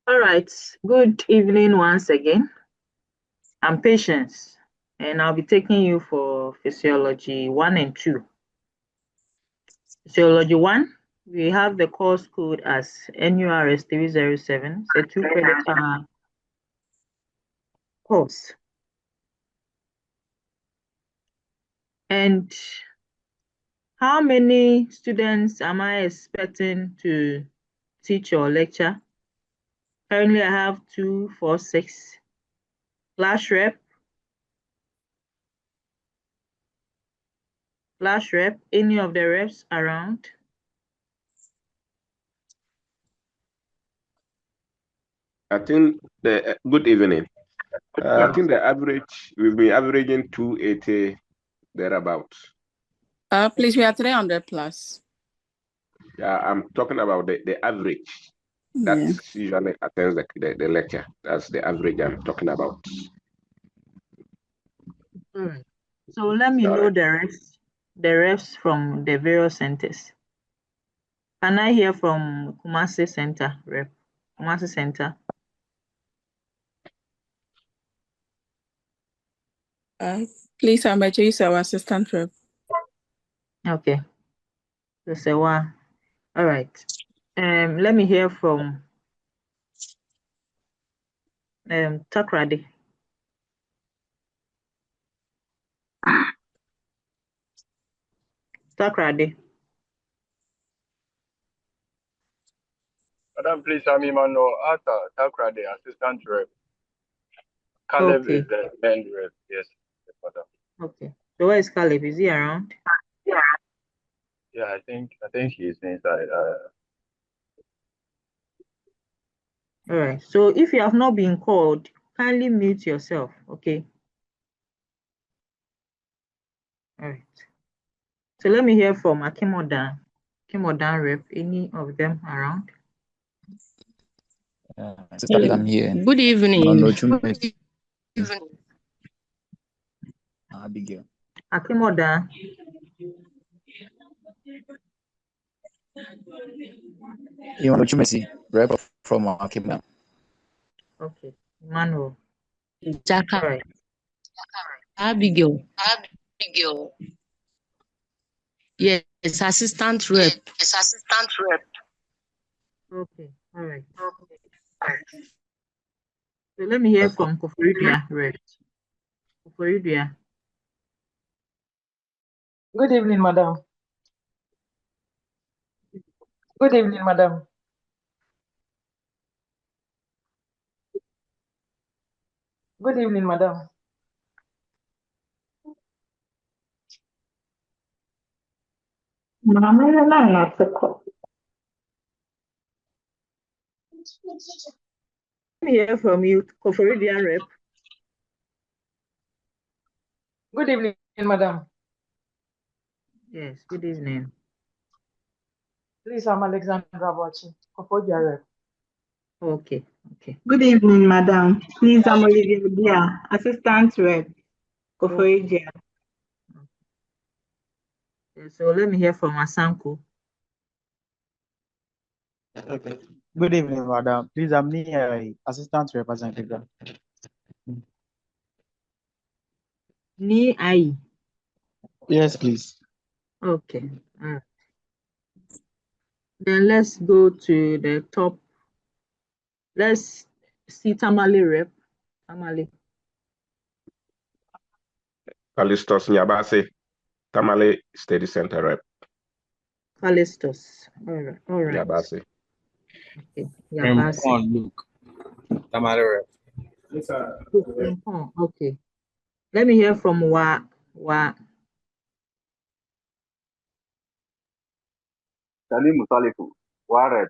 All right, good evening once again. I'm Patience, and I'll be taking you for Physiology 1 and 2. Physiology 1, we have the course code as NURS 307. It's a 2-credit course. And how many students am I expecting to teach or lecture? Currently, I have 2, 4, 6. Flash rep, any of the reps around? I think the good evening. I think the average, we've been averaging 280 thereabouts. Please, we are 300 plus. Yeah, I'm talking about the average that usually attends the lecture. That's the average I'm talking about. All right. So let me know the refs from the various centers. Can I hear from Kumasi Center rep? Kumasi Center. Please, I'm our assistant rep. Okay. So say what? All right. Let me hear from Takradi. Takradi. Madam, please, I'm Emmanuel Arthur Takradi, assistant rep. Caleb is the main rep. Yes, madam. Okay. So where is Caleb? Is he around? Yeah, I think he's inside. All right. So if you have not been called, kindly mute yourself. Okay. All right. So let me hear from Akimodan. Akimodan rep. Any of them around? Sister, I'm here. Good evening. Good evening. Abigail. Akimodan. Chumesi, rep from Akimodan. Okay. Emmanuel. Jaka. All right. Abigail. Yes, assistant rep. Okay. All right. So let me hear from Koforidua rep. Koforidua. Good evening, madam. Good evening, madam. Good evening, madam. Let me hear from you, Koforidua rep. Good evening, madam. Yes, good evening. Please, I'm Alexandra Bochi, Koforidua rep. Okay, okay. Good evening, madam. Please, I'm Olivia Dia, assistant rep, Koforidua. So let me hear from Asanko. Good evening, madam. Please, I'm Nia, assistant representative. Ni Ai. Yes, please. Okay. Then let's go to the top. Let's see Tamale rep. Tamale. Callistus Nyabase, Tamale Study Center rep. Callistus. All right. Nyabase. Okay. Nyabase. Luke. Tamale rep. Okay. Let me hear from Wa. Salim Musalifu, Wa rep.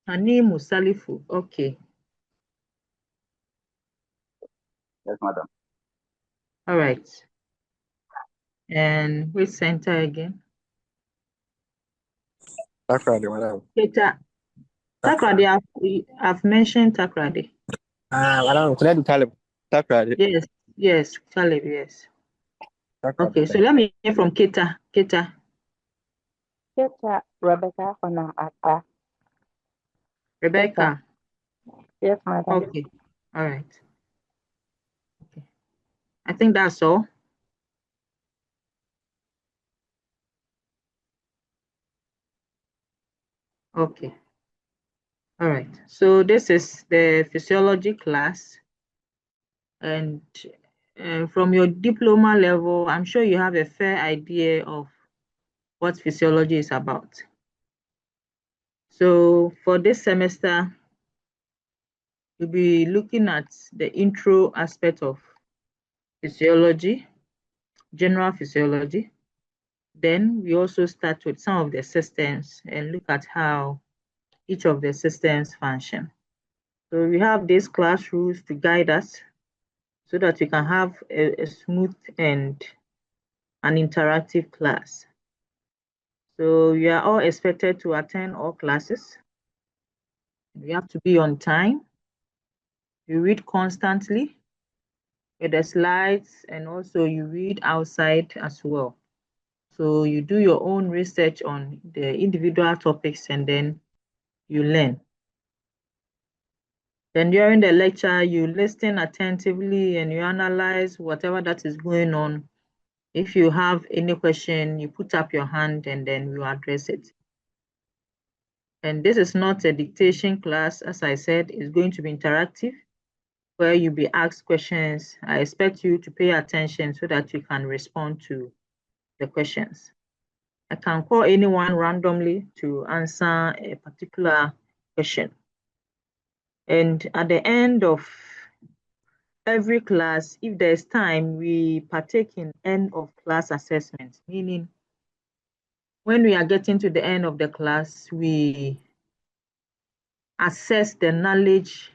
Hani Musalifu. Okay. Yes, madam. All right. And which center again? Takradi, madam. Takradi, I've mentioned Takradi. Madam, could I do Caleb? Takradi. Yes, Caleb, yes. Takradi. Okay, so let me hear from Keta. Rebecca Ona Akpa. Rebecca? Yes, madam. Okay. All right. Okay. I think that's all. Okay. All right. So this is the physiology class. And from your diploma level, I'm sure you have a fair idea of what physiology is about. So for this semester, we'll be looking at the intro aspect of physiology, general physiology. Then we also start with some of the systems and look at how each of the systems function. So we have these class rules to guide us so that we can have a smooth and an interactive class. So you are all expected to attend all classes. You have to be on time. You read constantly with the slides, and also you read outside as well. So you do your own research on the individual topics and then you learn. Then during the lecture, you listen attentively and you analyze whatever that is going on. If you have any question, you put up your hand and then you address it. And this is not a dictation class. As I said, it's going to be interactive where you'll be asked questions. I expect you to pay attention so that you can respond to the questions. I can call anyone randomly to answer a particular question. And at the end of every class, if there's time, we partake in end of class assessment, meaning when we are getting to the end of the class, we assess the knowledge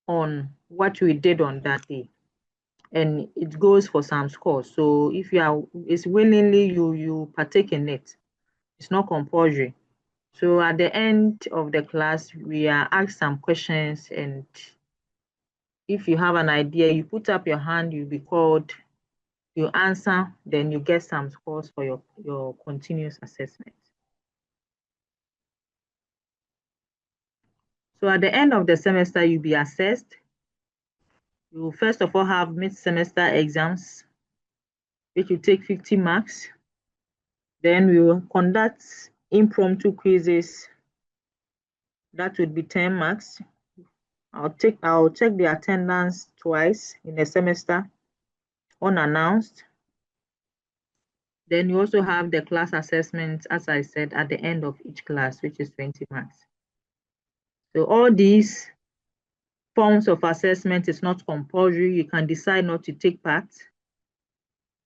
on what we did on that day. And it goes for some scores. So if you are, it's willingly you partake in it. It's not compulsory. So at the end of the class, we are asked some questions, and if you have an idea, you put up your hand, you'll be called, you answer, then you get some scores for your continuous assessment. So at the end of the semester, you'll be assessed. You will first of all have mid-semester exams, which will take 50 marks. Then we will conduct impromptu quizzes. That would be 10 marks. I'll check the attendance twice in a semester, unannounced. Then you also have the class assessment, as I said, at the end of each class, which is 20 marks. So all these forms of assessment is not compulsory. You can decide not to take part.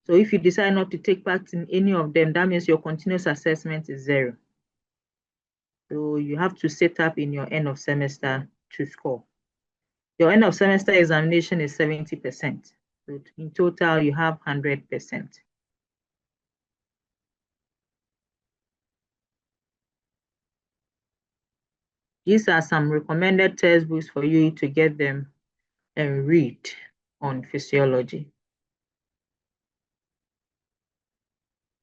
So if you decide not to take part in any of them, that means your continuous assessment is 0. So you have to set up in your end of semester to score. Your end of semester examination is 70%. So in total, you have 100%. These are some recommended textbooks for you to get them and read on physiology.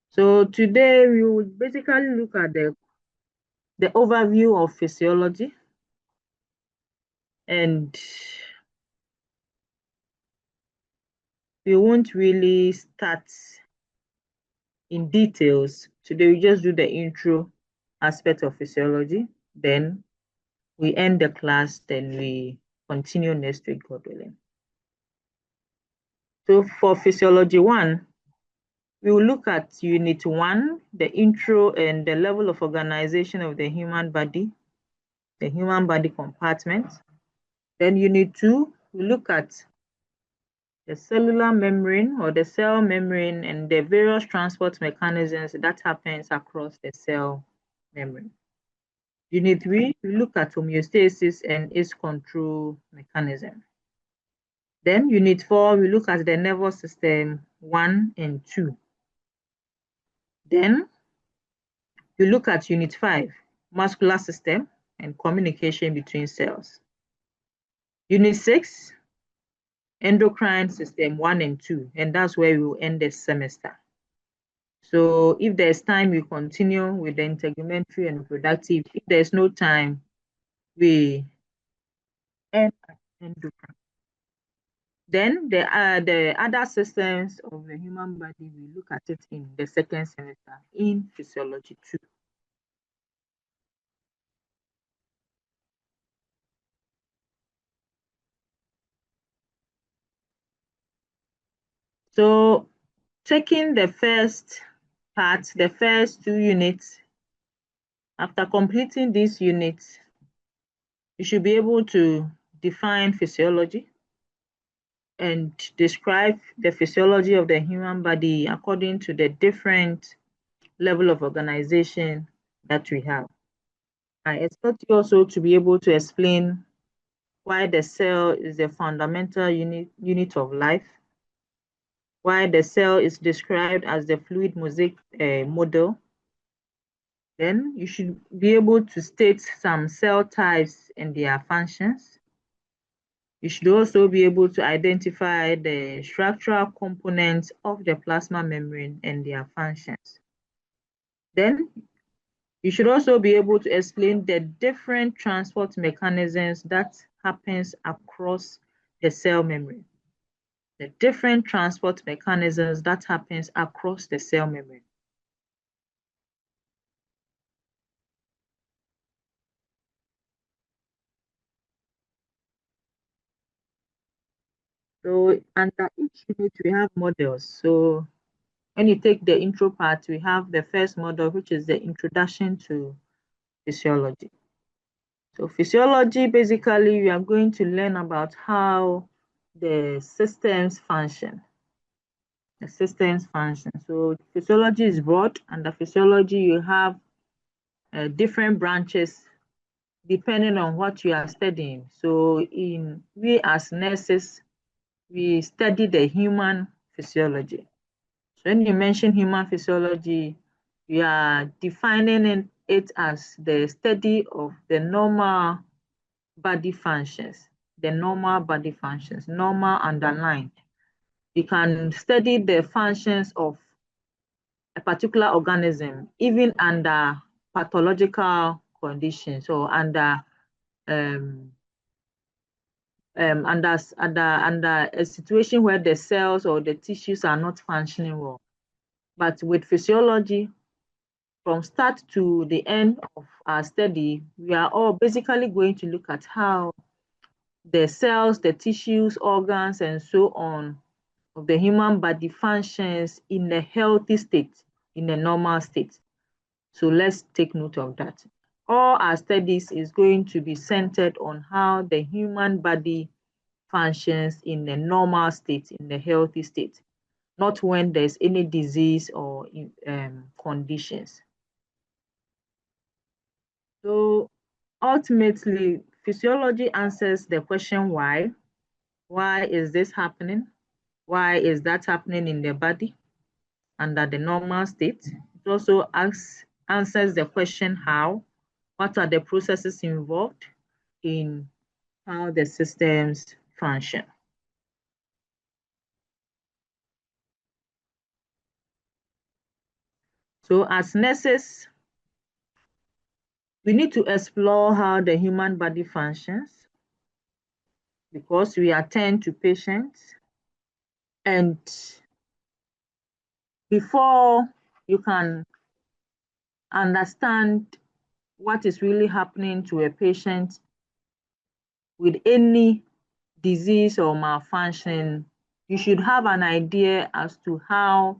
So today we will basically look at the overview of physiology, and we won't really start in details. Today we just do the intro aspect of physiology, then we end the class, then we continue next week, God willing. So for Physiology 1, we will look at Unit 1, the intro and the level of organization of the human body compartment. Then Unit 2, we look at the cellular membrane or the cell membrane and the various transport mechanisms that happens across the cell membrane. Unit 3, we look at homeostasis and its control mechanism. Then Unit 4, we look at the nervous system 1 and 2. Then you look at Unit 5, muscular system and communication between cells. Unit 6, endocrine system 1 and 2, and that's where we will end the semester. So if there's time, we continue with the integumentary and reproductive. If there's no time, we end at endocrine. Then the other systems of the human body, we look at it in the second semester in physiology 2. So taking the first part, the first 2 units, after completing these units, you should be able to define physiology and describe the physiology of the human body according to the different level of organization that we have. I expect you also to be able to explain why the cell is the fundamental unit of life, why the cell is described as the fluid mosaic model. Then you should be able to state some cell types and their functions. You should also be able to identify the structural components of the plasma membrane and their functions. Then you should also be able to explain the different transport mechanisms that happens across the cell membrane. The different transport mechanisms that happens across the cell membrane. So under each unit we have models. So when you take the intro part, we have the first model, which is the introduction to physiology. So physiology, basically, we are going to learn about how the systems function. The systems function. So physiology is broad. Under physiology, you have different branches depending on what you are studying. So we as nurses, we study the human physiology. So when you mention human physiology, you are defining it as the study of the normal body functions, normal underlined. You can study the functions of a particular organism, even under pathological conditions or under a situation where the cells or the tissues are not functioning well. But with physiology, from start to the end of our study, we are all basically going to look at how the cells, the tissues, organs, and so on of the human body functions in a healthy state, in a normal state. So let's take note of that. All our studies is going to be centered on how the human body functions in a normal state, in a healthy state, not when there's any disease or conditions. So ultimately, physiology answers the question why. Why is this happening? Why is that happening in the body under the normal state? It also answers the question how. What are the processes involved in how the systems function? So as nurses, we need to explore how the human body functions because we attend to patients. And before you can understand what is really happening to a patient with any disease or malfunction, you should have an idea as to how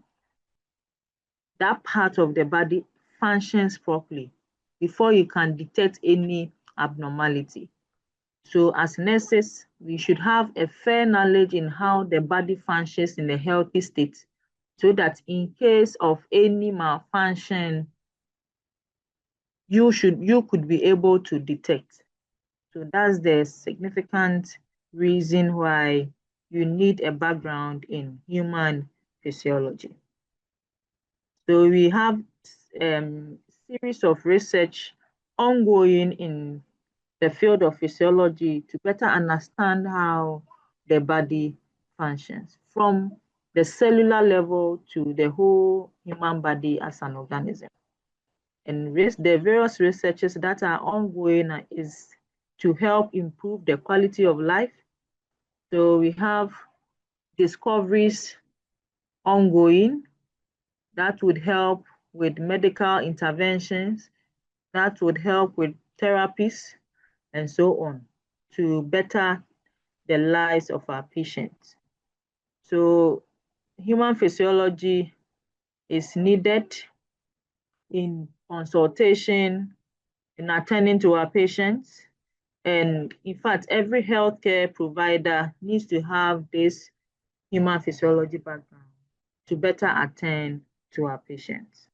that part of the body functions properly before you can detect any abnormality. So as nurses, we should have a fair knowledge in how the body functions in a healthy state so that in case of any malfunction, you could be able to detect. So that's the significant reason why you need a background in human physiology. So we have series of research ongoing in the field of physiology to better understand how the body functions from the cellular level to the whole human body as an organism. And the various researches that are ongoing is to help improve the quality of life. So we have discoveries ongoing that would help with medical interventions, that would help with therapies, and so on to better the lives of our patients. So human physiology is needed in consultation, in attending to our patients. And in fact, every healthcare provider needs to have this human physiology background to better attend to our patients.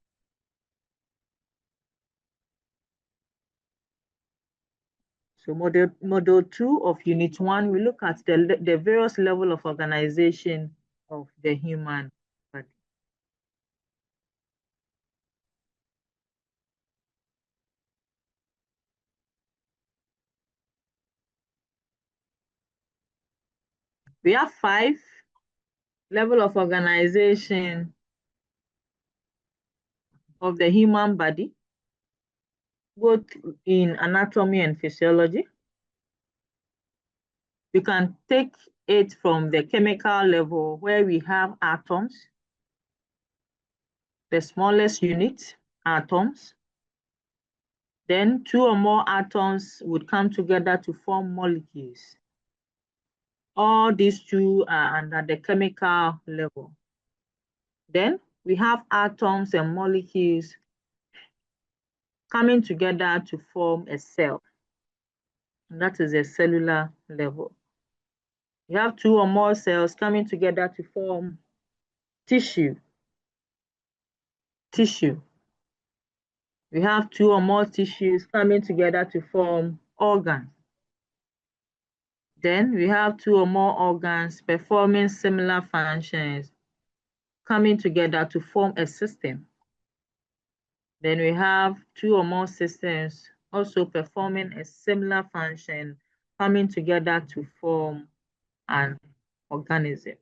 So model 2 of unit 1, we look at the various level of organization of the human body. We have 5 level of organization of the human body, both in anatomy and physiology. We can take it from the chemical level where we have atoms, the smallest unit, atoms. Then 2 or more atoms would come together to form molecules. All these 2 are under the chemical level. Then we have atoms and molecules coming together to form a cell. And that is a cellular level. We have 2 or more cells coming together to form tissue. We have 2 or more tissues coming together to form organs. Then we have 2 or more organs performing similar functions coming together to form a system. Then we have 2 or more systems also performing a similar function coming together to form an organism.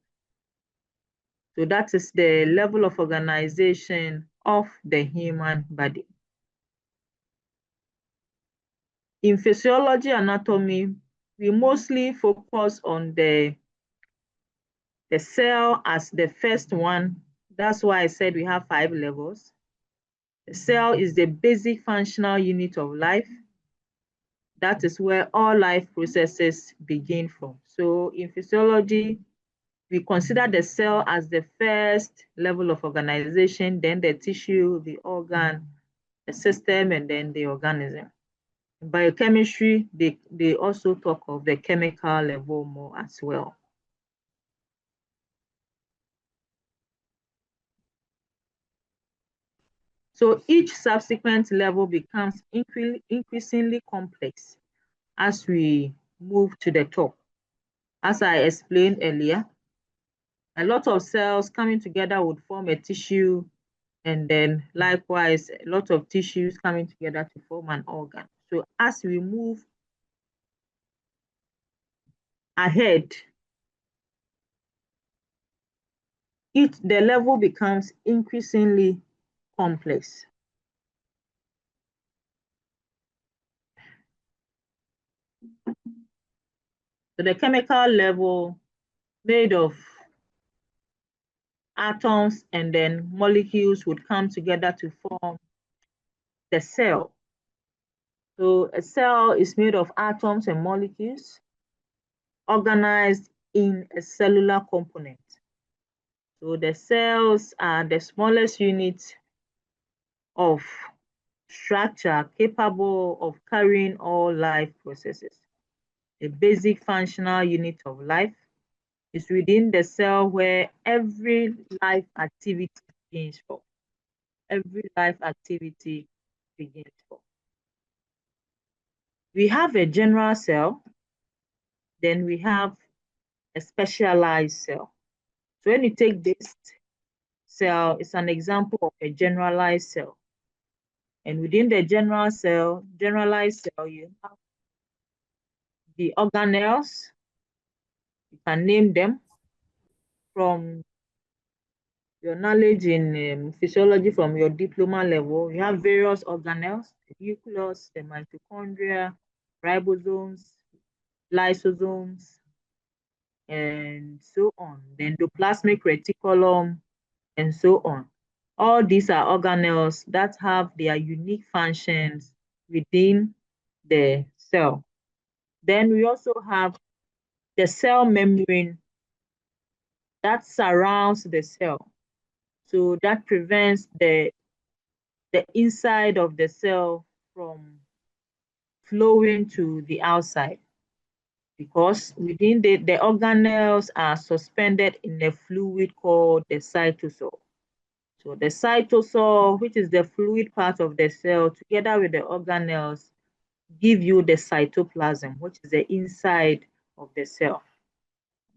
So that is the level of organization of the human body. In physiology anatomy, we mostly focus on the cell as the first one. That's why I said we have 5 levels. The cell is the basic functional unit of life. That is where all life processes begin from. So in physiology, we consider the cell as the first level of organization, then the tissue, the organ, the system, and then the organism. In biochemistry, they also talk of the chemical level more as well. So each subsequent level becomes increasingly complex as we move to the top. As I explained earlier, a lot of cells coming together would form a tissue, and then likewise, a lot of tissues coming together to form an organ. So as we move ahead, the level becomes increasingly complex. So the chemical level made of atoms and then molecules would come together to form the cell. So a cell is made of atoms and molecules organized in a cellular component. So the cells are the smallest unit of structure capable of carrying all life processes. The basic functional unit of life is within the cell where every life activity begins from. Every life activity begins from. We have a general cell, then we have a specialized cell. So when you take this cell, it's an example of a generalized cell. And within the generalized cell, you have the organelles. You can name them from your knowledge in physiology from your diploma level. You have various organelles, the nucleus, the mitochondria, ribosomes, lysosomes, and so on. The endoplasmic reticulum, and so on. All these are organelles that have their unique functions within the cell. Then we also have the cell membrane that surrounds the cell. So that prevents the inside of the cell from flowing to the outside, because within the organelles are suspended in a fluid called the cytosol. So the cytosol, which is the fluid part of the cell, together with the organelles, give you the cytoplasm, which is the inside of the cell.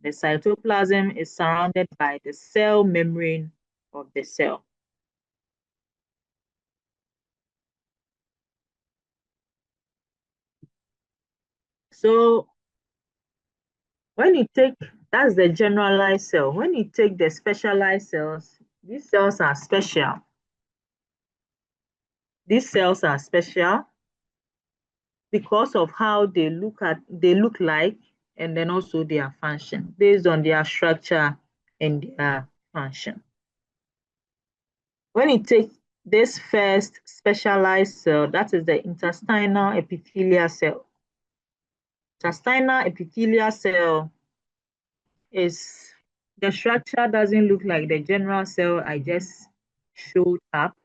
The cytoplasm is surrounded by the cell membrane of the cell. So when you take, that's the generalized cell. When you take the specialized cells, these cells are special. These cells are special because of how they look like, and then also their function, based on their structure and their function. When you take this first specialized cell, that is the intestinal epithelial cell. Intestinal epithelial cell is, the structure doesn't look like the general cell I just showed up.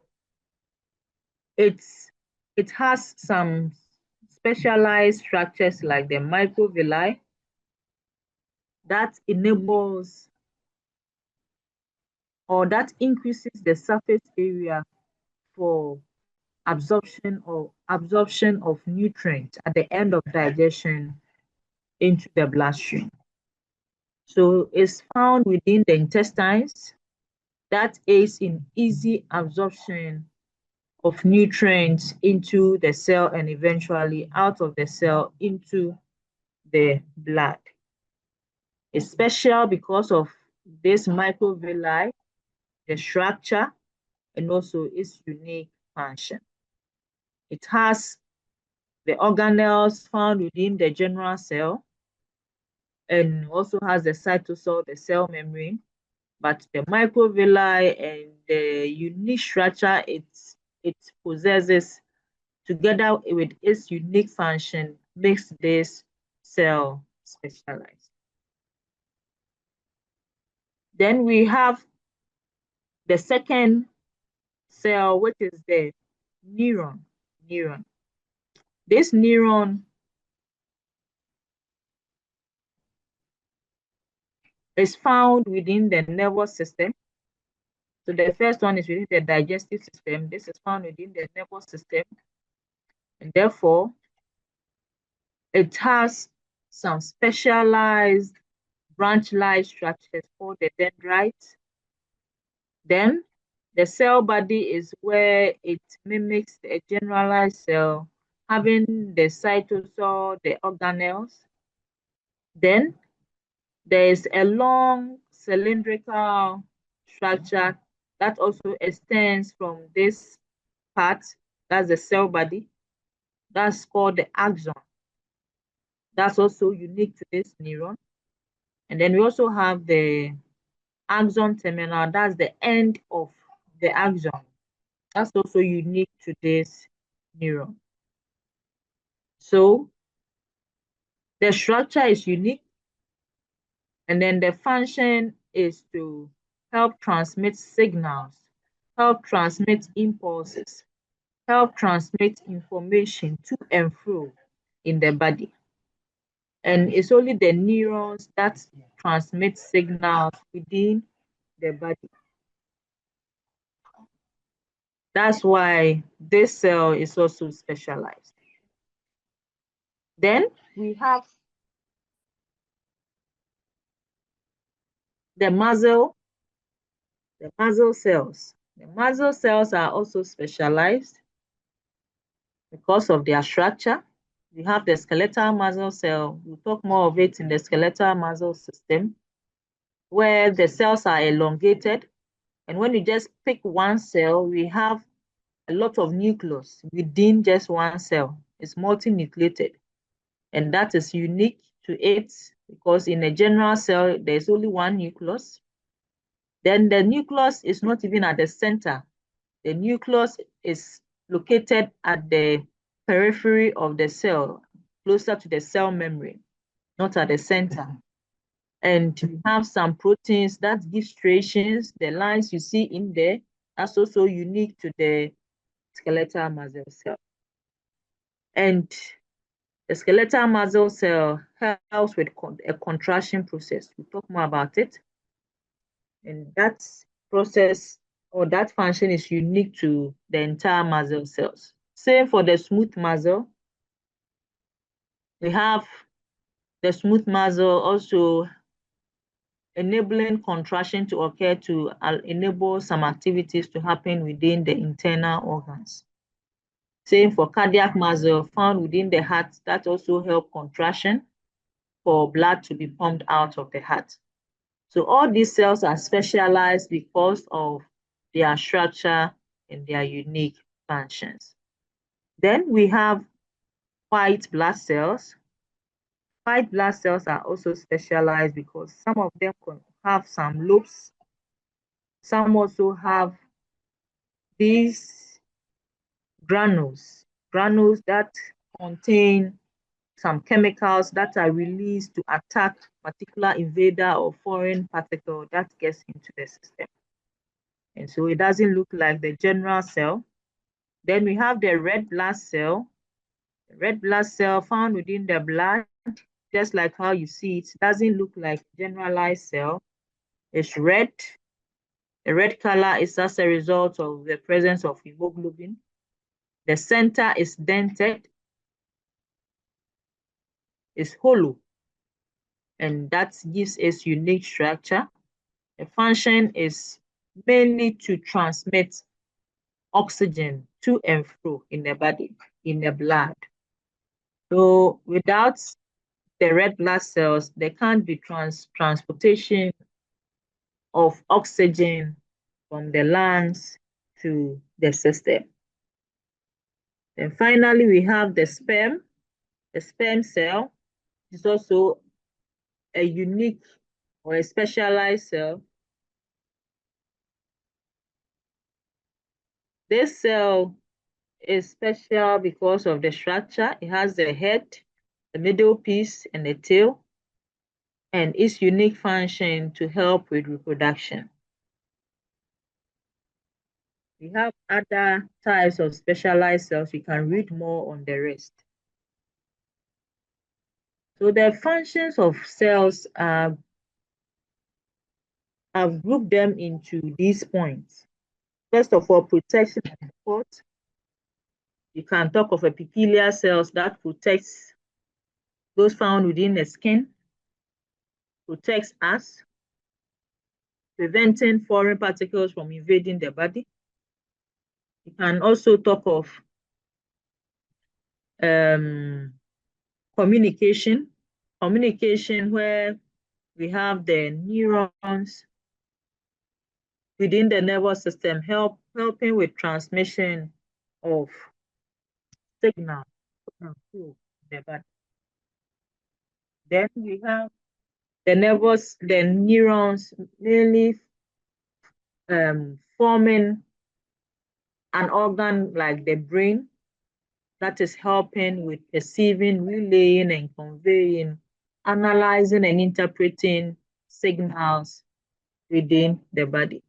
It has some specialized structures like the microvilli that enables, or that increases the surface area for absorption of nutrients at the end of digestion into the bloodstream. So it's found within the intestines, that aids in easy absorption of nutrients into the cell and eventually out of the cell into the blood. It's special because of this microvilli, the structure, and also its unique function. It has the organelles found within the general cell, and also has the cytosol, the cell membrane, but the microvilli and the unique structure it possesses, together with its unique function, makes this cell specialized. Then we have the second cell, which is the neuron. This neuron is found within the nervous system. So the first one is within the digestive system. This is found within the nervous system, and therefore it has some specialized branch-like structures called the dendrites. Then the cell body is where it mimics a generalized cell, having the cytosol, the organelles. Then there is a long cylindrical structure that also extends from this part, that's the cell body, that's called the axon. That's also unique to this neuron. And then we also have the axon terminal, that's the end of the axon. That's also unique to this neuron. So the structure is unique, and then the function is to help transmit signals, help transmit impulses, help transmit information to and fro in the body. And it's only the neurons that transmit signals within the body. That's why this cell is also specialized. Then we have the muscle cells. The muscle cells are also specialized because of their structure. We have the skeletal muscle cell. We'll talk more of it in the skeletal muscle system, where the cells are elongated. And when you just pick one cell, we have a lot of nucleus within just one cell. It's multinucleated. and that is unique to it because in a general cell, there's only one nucleus. Then the nucleus is not even at the center. The nucleus is located at the periphery of the cell, closer to the cell membrane, not at the center. And we have some proteins that give striations. The lines you see in there, that's also unique to the skeletal muscle cell. And the skeletal muscle cell helps with a contraction process. We'll talk more about it. And that process or that function is unique to the entire muscle cells. Same for the smooth muscle. We have the smooth muscle also enabling contraction to occur to enable some activities to happen within the internal organs. Same for cardiac muscle found within the heart that also help contraction for blood to be pumped out of the heart. So all these cells are specialized because of their structure and their unique functions. Then we have white blood cells. White blood cells are also specialized because some of them can have some lobes. Some also have these granules that contain some chemicals that are released to attack particular invader or foreign particle that gets into the system. And so it doesn't look like the general cell. Then we have the red blood cell. The red blood cell found within the blood, just like how you see it, doesn't look like generalized cell. It's red. The red color is as a result of the presence of hemoglobin. The center is dented, is hollow, and that gives us unique structure. The function is mainly to transmit oxygen to and fro in the body, in the blood. So without the red blood cells, there can't be transportation of oxygen from the lungs to the system. Then finally, we have the sperm. The sperm cell is also a unique or a specialized cell. This cell is special because of the structure. It has the head, the middle piece, and the tail, and its unique function to help with reproduction. We have other types of specialized cells. We can read more on the rest. So the functions of cells, I've grouped them into these points. First of all, protection and support. You can talk of epithelial cells that protects those found within the skin, protects us, preventing foreign particles from invading the body. You can also talk of communication where we have the neurons within the nervous system helping with transmission of signal through the body. Then we have the neurons mainly forming an organ like the brain that is helping with perceiving, relaying, and conveying, analyzing, and interpreting signals within the body.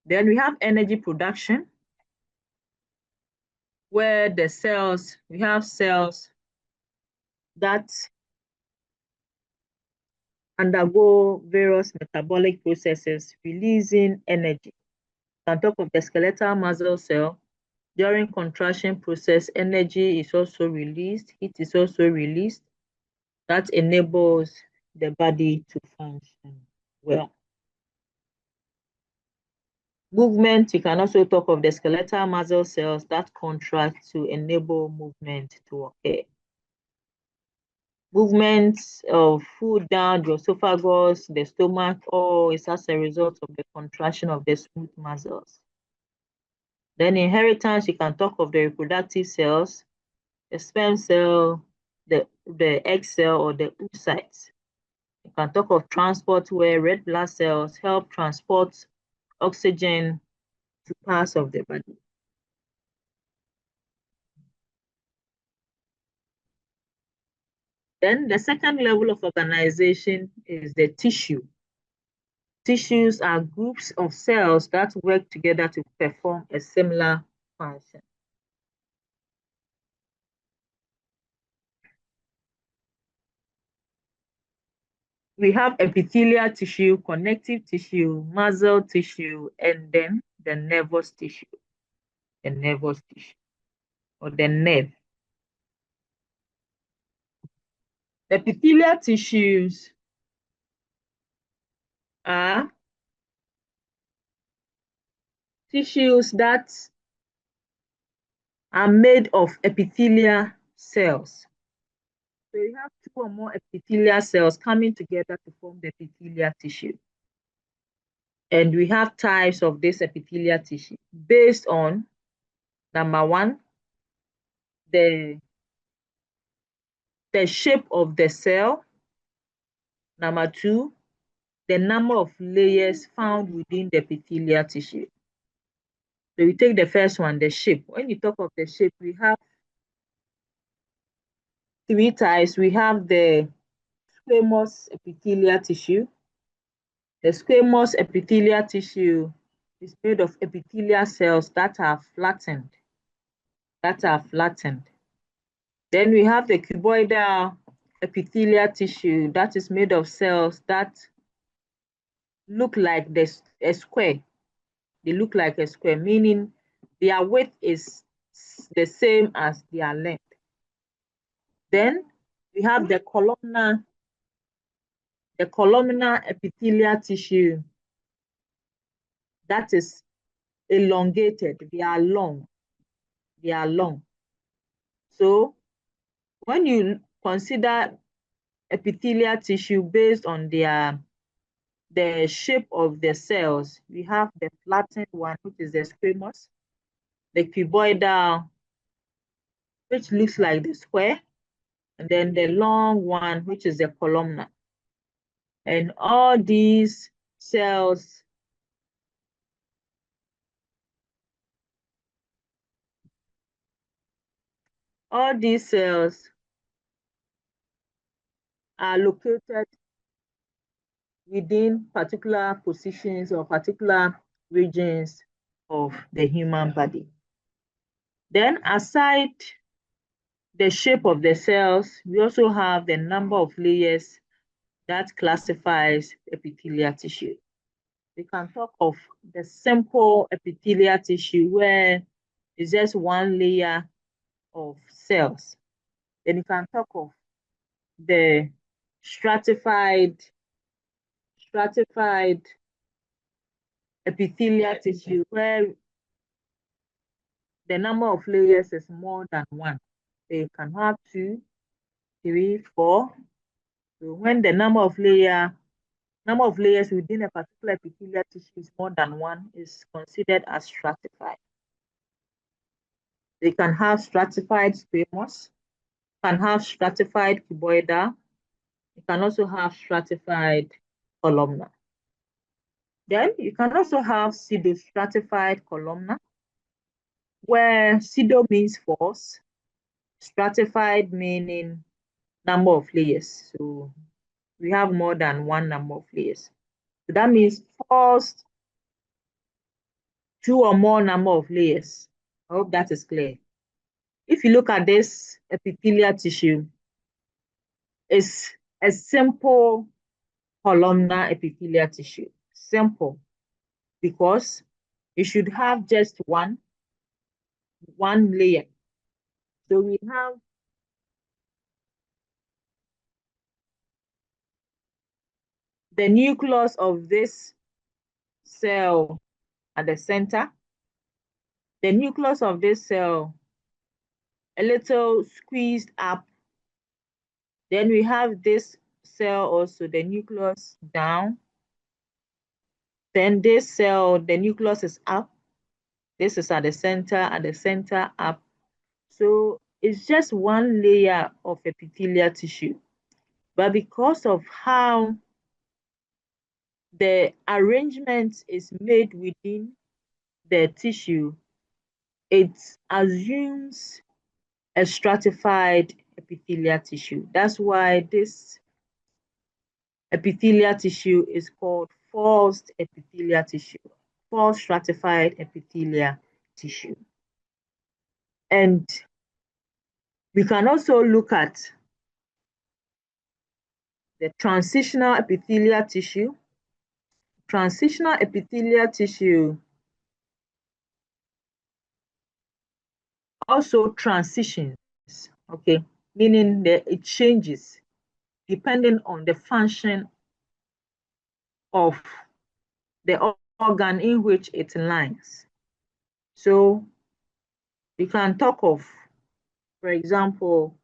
Then we have energy production, where we have cells that undergo various metabolic processes, releasing energy. On top of the skeletal muscle cell, during contraction process, energy is also released, heat is also released, that enables the body to function well. Movement, you can also talk of the skeletal muscle cells that contract to enable movement to occur. Movements of food down the esophagus, the stomach, all is as a result of the contraction of the smooth muscles. Then inheritance, you can talk of the reproductive cells, the sperm cell, the egg cell, or the oocytes. You can talk of transport, where red blood cells help transport oxygen to parts of the body. Then the second level of organization is the tissue. Tissues are groups of cells that work together to perform a similar function. We have epithelial tissue, connective tissue, muscle tissue, and then the nervous tissue. The nervous tissue, or the nerve. The epithelial tissues are tissues that are made of epithelial cells. So you have two or more epithelial cells coming together to form the epithelial tissue. And we have types of this epithelial tissue based on, number one, the shape of the cell. Number two, the number of layers found within the epithelial tissue. So we take the first one, the shape. When you talk of the shape, we have three types. We have the squamous epithelial tissue. The squamous epithelial tissue is made of epithelial cells that are flattened. Then we have the cuboidal epithelial tissue that is made of cells that look like a square. They look like a square, meaning their width is the same as their length. Then we have the columnar epithelial tissue that is elongated. They are long. So when you consider epithelial tissue based on the shape of the cells, we have the flattened one, which is the squamous, the cuboidal, which looks like the square, and then the long one, which is the columnar. And all these cells are located within particular positions or particular regions of the human body. Then aside the shape of the cells, we also have the number of layers that classifies epithelial tissue. We can talk of the simple epithelial tissue where it's just one layer of cells. Then you can talk of the stratified epithelial tissue where the number of layers is more than one. So you can have 2, 3, 4. So when the number of layers within a particular epithelial tissue is more than one, is considered as stratified. They can have stratified squamous, can have stratified cuboidal, you can also have stratified columnar. Then you can also have pseudostratified columnar, where pseudo means false, stratified meaning number of layers. So we have more than one number of layers. So that means false 2 or more number of layers. I hope that is clear. If you look at this epithelial tissue, it's a simple columnar epithelial tissue. Simple, because you should have just one layer. So we have the nucleus of this cell at the center. The nucleus of this cell a little squeezed up. Then we have this cell also, the nucleus down. Then this cell, the nucleus is up. This is at the center up. So it's just one layer of epithelial tissue. But because of how the arrangement is made within the tissue, it assumes a stratified epithelial tissue. That's why this epithelial tissue is called false epithelial tissue, false stratified epithelial tissue. And we can also look at the transitional epithelial tissue. Transitional epithelial tissue also transitions, okay, meaning that it changes depending on the function of the organ in which it lies. So we can talk of, for example,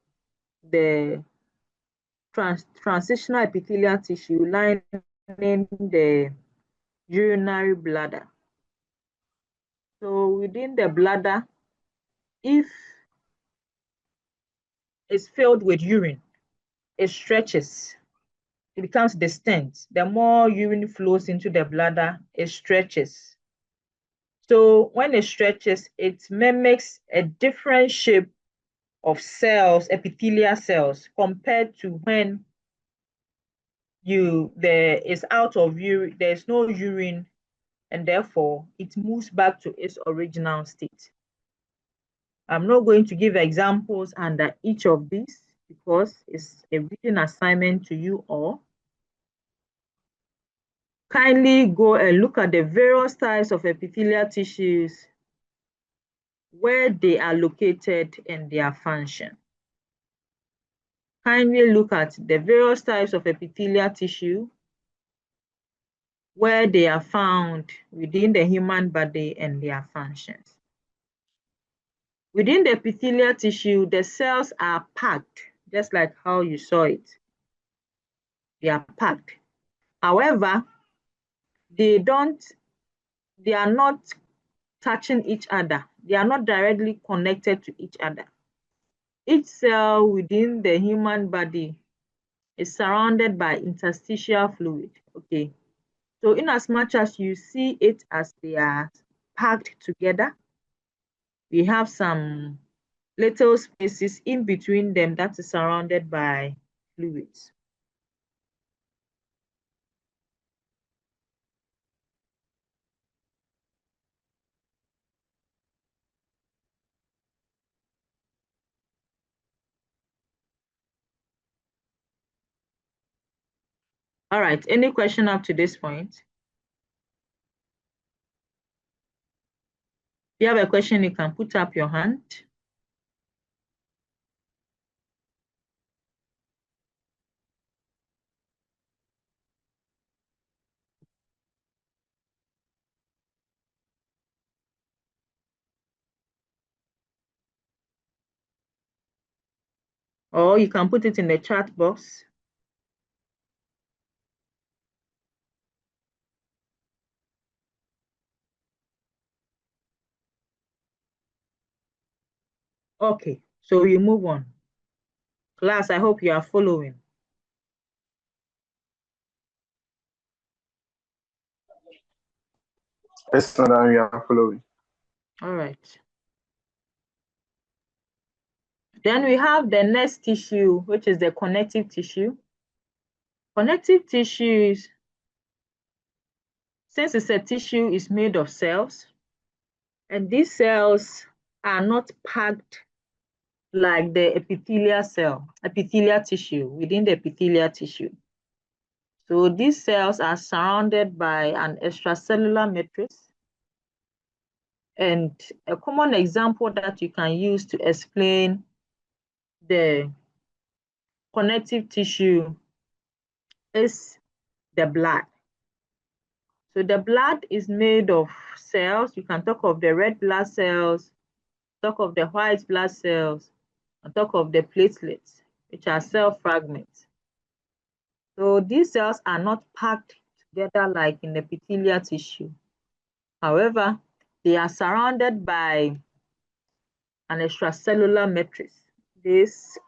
the transitional epithelial tissue lining the urinary bladder. So within the bladder, if it's filled with urine, it stretches, it becomes distinct. The more urine flows into the bladder, it stretches. So when it stretches, it mimics a different shape of cells, epithelial cells, compared to when there is out of urine, there's no urine, and therefore it moves back to its original state. I'm not going to give examples under each of these because it's a reading assignment to you all. Kindly go and look at the various types of epithelial tissues, where they are located and their function. Kindly look at the various types of epithelial tissue, where they are found within the human body and their functions. Within the epithelial tissue, the cells are packed, just like how you saw it. They are packed. However, they are not touching each other. They are not directly connected to each other. Each cell within the human body is surrounded by interstitial fluid. Okay. So in as much as you see it as they are packed together, we have some little spaces in between them that is surrounded by fluids. All right, any question up to this point? If you have a question, you can put up your hand. Or you can put it in the chat box. Okay, so we move on. Class, I hope you are following. Yes, madam, we are following. All right. Then we have the next tissue, which is the connective tissue. Connective tissues, since it's a tissue, is made of cells, and these cells are not packed like the epithelial tissue, within the epithelial tissue. So these cells are surrounded by an extracellular matrix. And a common example that you can use to explain the connective tissue is the blood. So the blood is made of cells. You can talk of the red blood cells, talk of the white blood cells, and talk of the platelets, which are cell fragments. So these cells are not packed together like in the epithelial tissue. However, They are surrounded by an extracellular matrix. This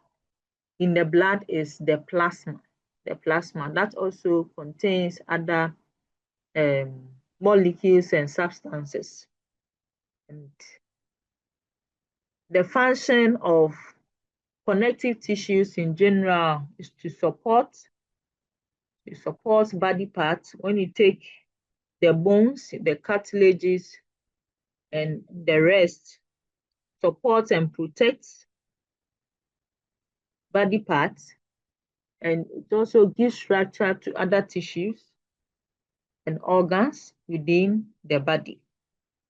in the blood is the plasma. The plasma that also contains other molecules and substances. And the function of connective tissues in general is to support body parts. When you take the bones, the cartilages, and the rest, supports and protects body parts, and it also gives structure to other tissues and organs within the body.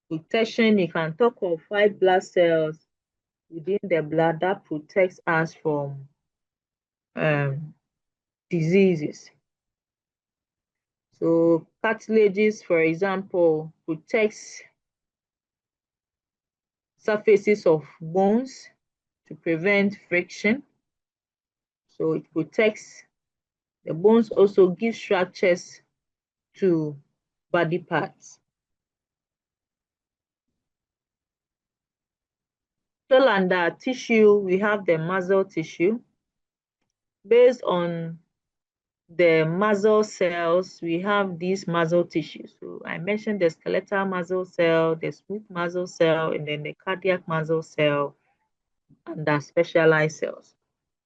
Protection, you can talk of white blood cells within the blood that protects us from diseases. So cartilages, for example, protects surfaces of bones to prevent friction. So it protects the bones, also gives structures to body parts. Still under tissue, we have the muscle tissue. Based on the muscle cells, we have these muscle tissues. So I mentioned the skeletal muscle cell, the smooth muscle cell, and then the cardiac muscle cell, and the specialized cells.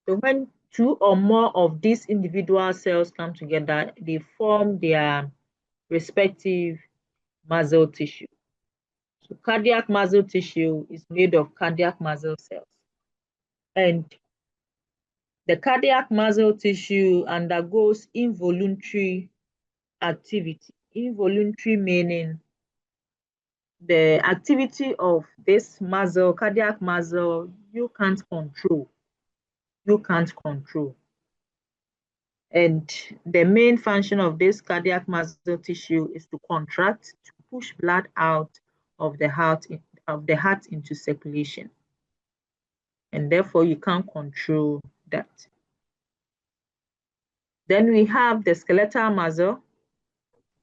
So when two or more of these individual cells come together, they form their respective muscle tissue. So cardiac muscle tissue is made of cardiac muscle cells. And the cardiac muscle tissue undergoes involuntary activity. Involuntary meaning the activity of this muscle, cardiac muscle, you can't control. You can't control. And the main function of this cardiac muscle tissue is to contract, to push blood out of the heart into circulation. And therefore, you can't control that. Then we have the skeletal muscle.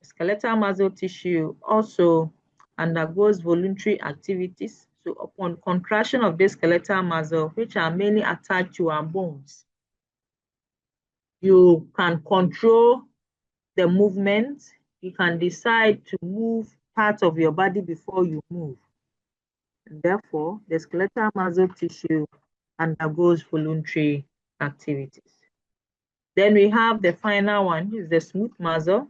Skeletal muscle tissue also undergoes voluntary activities. So upon contraction of the skeletal muscle, which are mainly attached to our bones, you can control the movement. You can decide to move parts of your body before you move. And therefore, the skeletal muscle tissue undergoes voluntary activities. Then we have the final one, is the smooth muscle.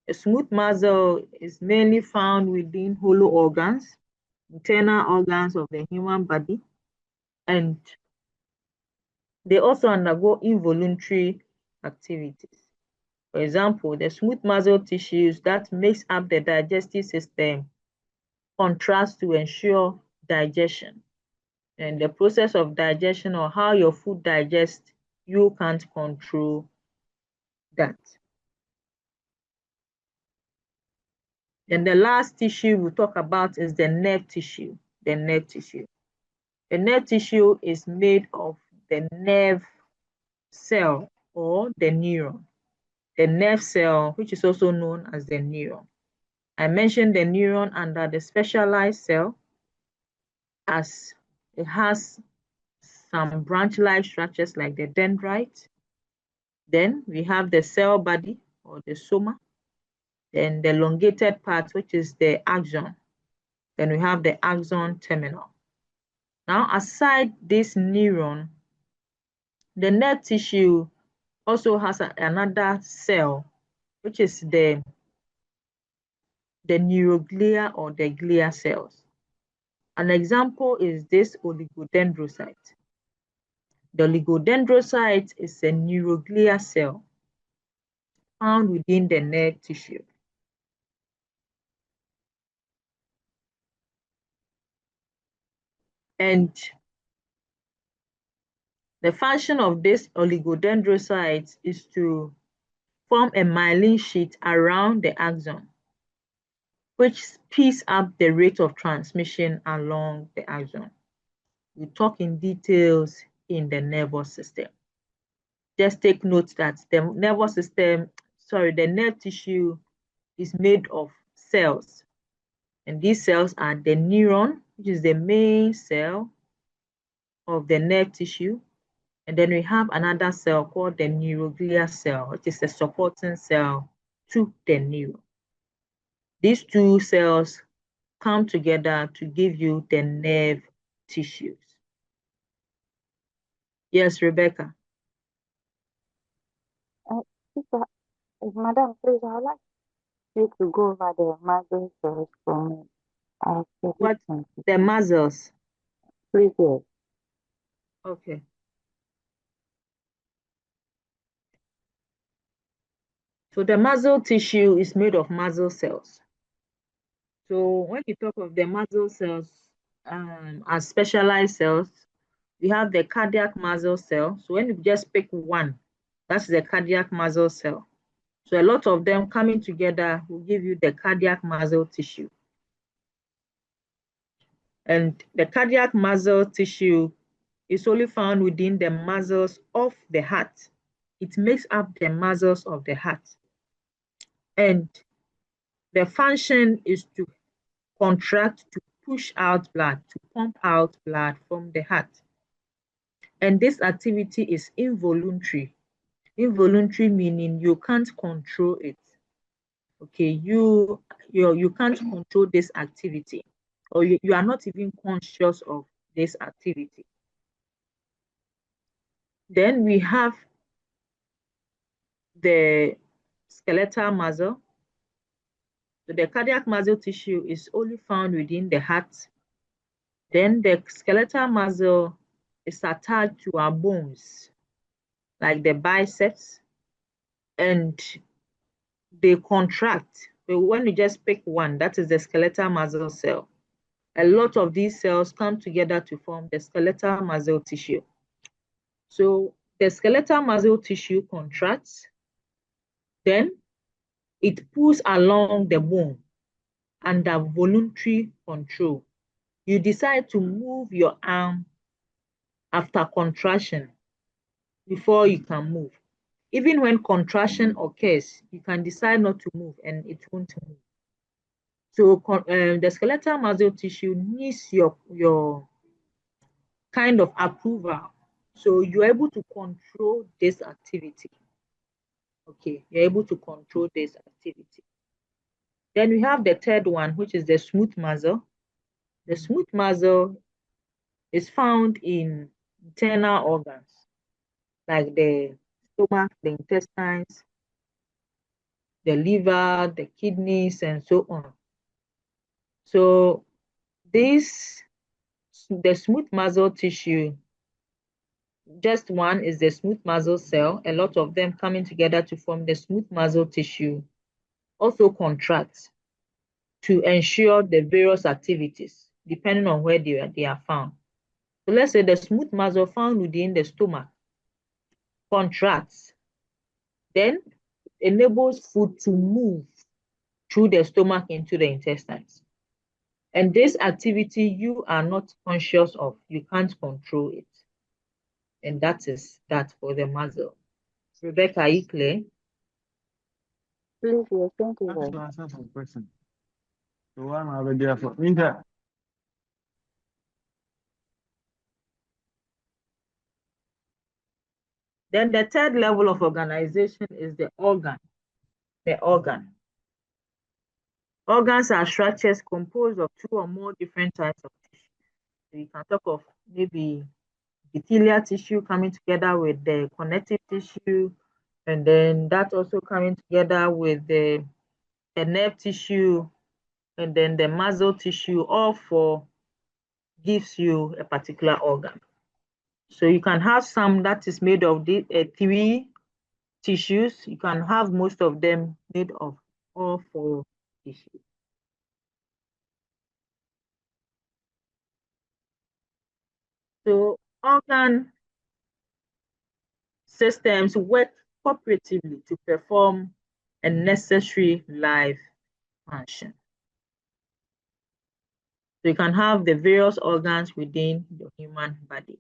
The smooth muscle is mainly found within hollow organs, internal organs of the human body, and they also undergo involuntary activities. For example, the smooth muscle tissues that makes up the digestive system contrast to ensure digestion. And the process of digestion, or how your food digests, you can't control that. And the last tissue we'll talk about is the nerve tissue. The nerve tissue. The nerve tissue is made of the nerve cell or the neuron. The nerve cell, which is also known as the neuron. I mentioned the neuron under the specialized cell, as it has some branch-like structures like the dendrite. Then we have the cell body or the soma. Then the elongated part, which is the axon. Then we have the axon terminal. Now, aside this neuron, the nerve tissue also has another cell, which is the neuroglia or the glia cells. An example is this oligodendrocyte. The oligodendrocyte is a neuroglia cell found within the nerve tissue. And the function of this oligodendrocyte is to form a myelin sheath around the axon, which speeds up the rate of transmission along the axon. We talk in details in the nervous system. Just take note that the nervous system, the nerve tissue is made of cells. And these cells are the neuron, which is the main cell of the nerve tissue. And then we have another cell called the neuroglial cell, which is a supporting cell to the neuron. These two cells come together to give you the nerve tissues. Yes, Rebecca. Madam, please, I would like you to go over the muscle cells for me. What? The muscles? Please, yes. Okay. So the muscle tissue is made of muscle cells. So when you talk of the muscle cells as specialized cells, we have the cardiac muscle cell. So when you just pick one, that's the cardiac muscle cell. So a lot of them coming together will give you the cardiac muscle tissue. And the cardiac muscle tissue is only found within the muscles of the heart. It makes up the muscles of the heart. And the function is to contract, to push out blood, to pump out blood from the heart. And this activity is involuntary. Involuntary meaning you can't control it. Okay, you can't control this activity, or you are not even conscious of this activity. Then we have the skeletal muscle. So the cardiac muscle tissue is only found within the heart. Then the skeletal muscle is attached to our bones, like the biceps, and they contract. But when you just pick one, that is the skeletal muscle cell. A lot of these cells come together to form the skeletal muscle tissue. So the skeletal muscle tissue contracts, then it pulls along the bone under voluntary control. You decide to move your arm after contraction before you can move. Even when contraction occurs, you can decide not to move and it won't move. So the skeletal muscle tissue needs your kind of approval. So you're able to control this activity. Okay, you're able to control this activity. Then we have the third one, which is the smooth muscle. The smooth muscle is found in internal organs, like the stomach, the intestines, the liver, the kidneys, and so on. So the smooth muscle tissue, just one is the smooth muscle cell. A lot of them coming together to form the smooth muscle tissue also contracts to ensure the various activities, depending on where they are found. So let's say the smooth muscle found within the stomach contracts, then enables food to move through the stomach into the intestines. And this activity you are not conscious of, you can't control it. And that is that for the muscle. Rebecca, are you clear? Please, yes, thank you. To answer some question. So what am I there for? Inter. Then the third level of organization is the organ. The organ. Organs are structures composed of two or more different types of tissue. So you can talk of maybe epithelial tissue coming together with the connective tissue, and then that also coming together with the nerve tissue, and then the muscle tissue. All four gives you a particular organ. So you can have some that is made of the three tissues. You can have most of them made of all four tissues. So organ systems work cooperatively to perform a necessary life function. So you can have the various organs within the human body.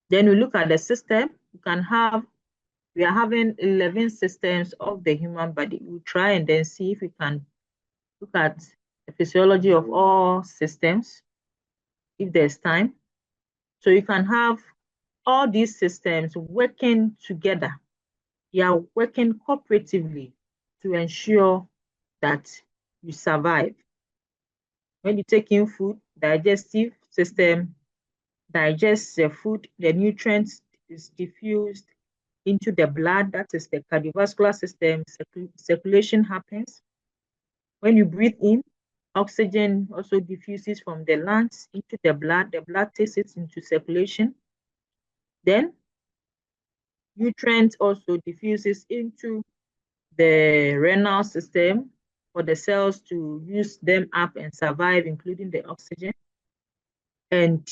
Then we look at the system. You can have we are having 11 systems of the human body. We'll try and then see if we can look at the physiology of all systems, if there's time. So you can have all these systems working together. They are working cooperatively to ensure that you survive. When you take in food, digestive system digests the food, the nutrients is diffused into the blood, that is the cardiovascular system, circulation happens. When you breathe in, oxygen also diffuses from the lungs into the blood takes it into circulation. Then nutrients also diffuses into the renal system for the cells to use them up and survive, including the oxygen. And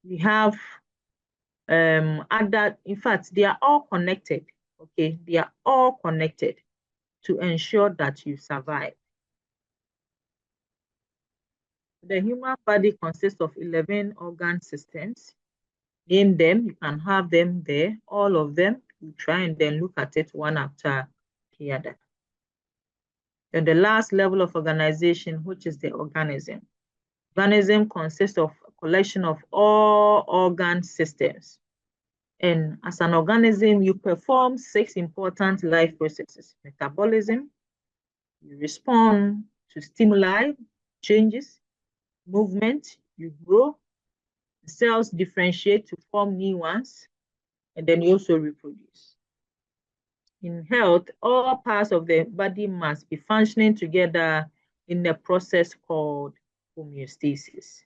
we have other, in fact, they are all connected, okay? They are all connected to ensure that you survive. The human body consists of 11 organ systems. Name them, you can have them there, all of them. You try and then look at it one after the other. Then the last level of organization, which is the organism. Organism consists of a collection of all organ systems. And as an organism, you perform 6 important life processes: metabolism, you respond to stimuli, changes, movement, you grow, cells differentiate to form new ones, and then you also reproduce. In health, all parts of the body must be functioning together in a process called homeostasis.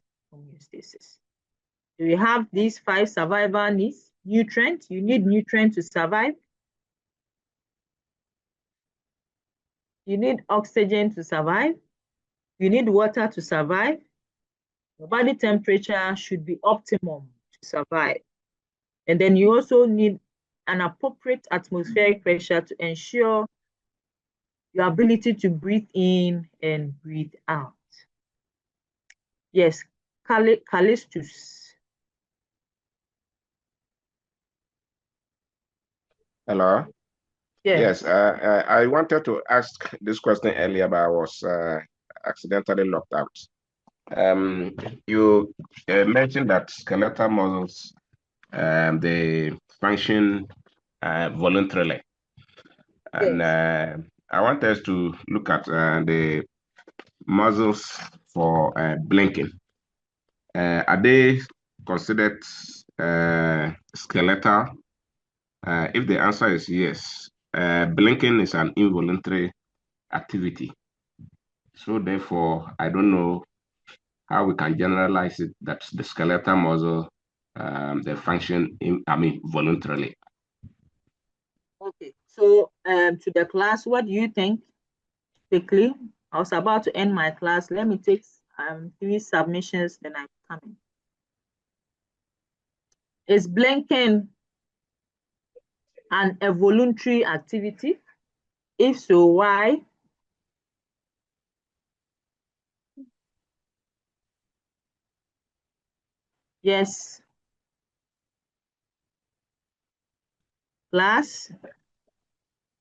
We have these 5 survival needs. Nutrient, you need nutrient to survive. You need oxygen to survive. You need water to survive. Your body temperature should be optimum to survive. And then you also need an appropriate atmospheric pressure to ensure your ability to breathe in and breathe out. Yes, Callistus. Hello. Yes. Yes, I wanted to ask this question earlier, but I was accidentally locked out. You mentioned that skeletal muscles, they function voluntarily. And Yes. I want us to look at the muscles for blinking. Are they considered skeletal? If the answer is yes, blinking is an involuntary activity. So therefore, I don't know how we can generalize it that the skeletal muscle, they function voluntarily. Okay, so to the class, what do you think? Quickly, I was about to end my class. Let me take 3 submissions, then I'm coming. Is blinking a voluntary activity? If so, why? Yes. Class,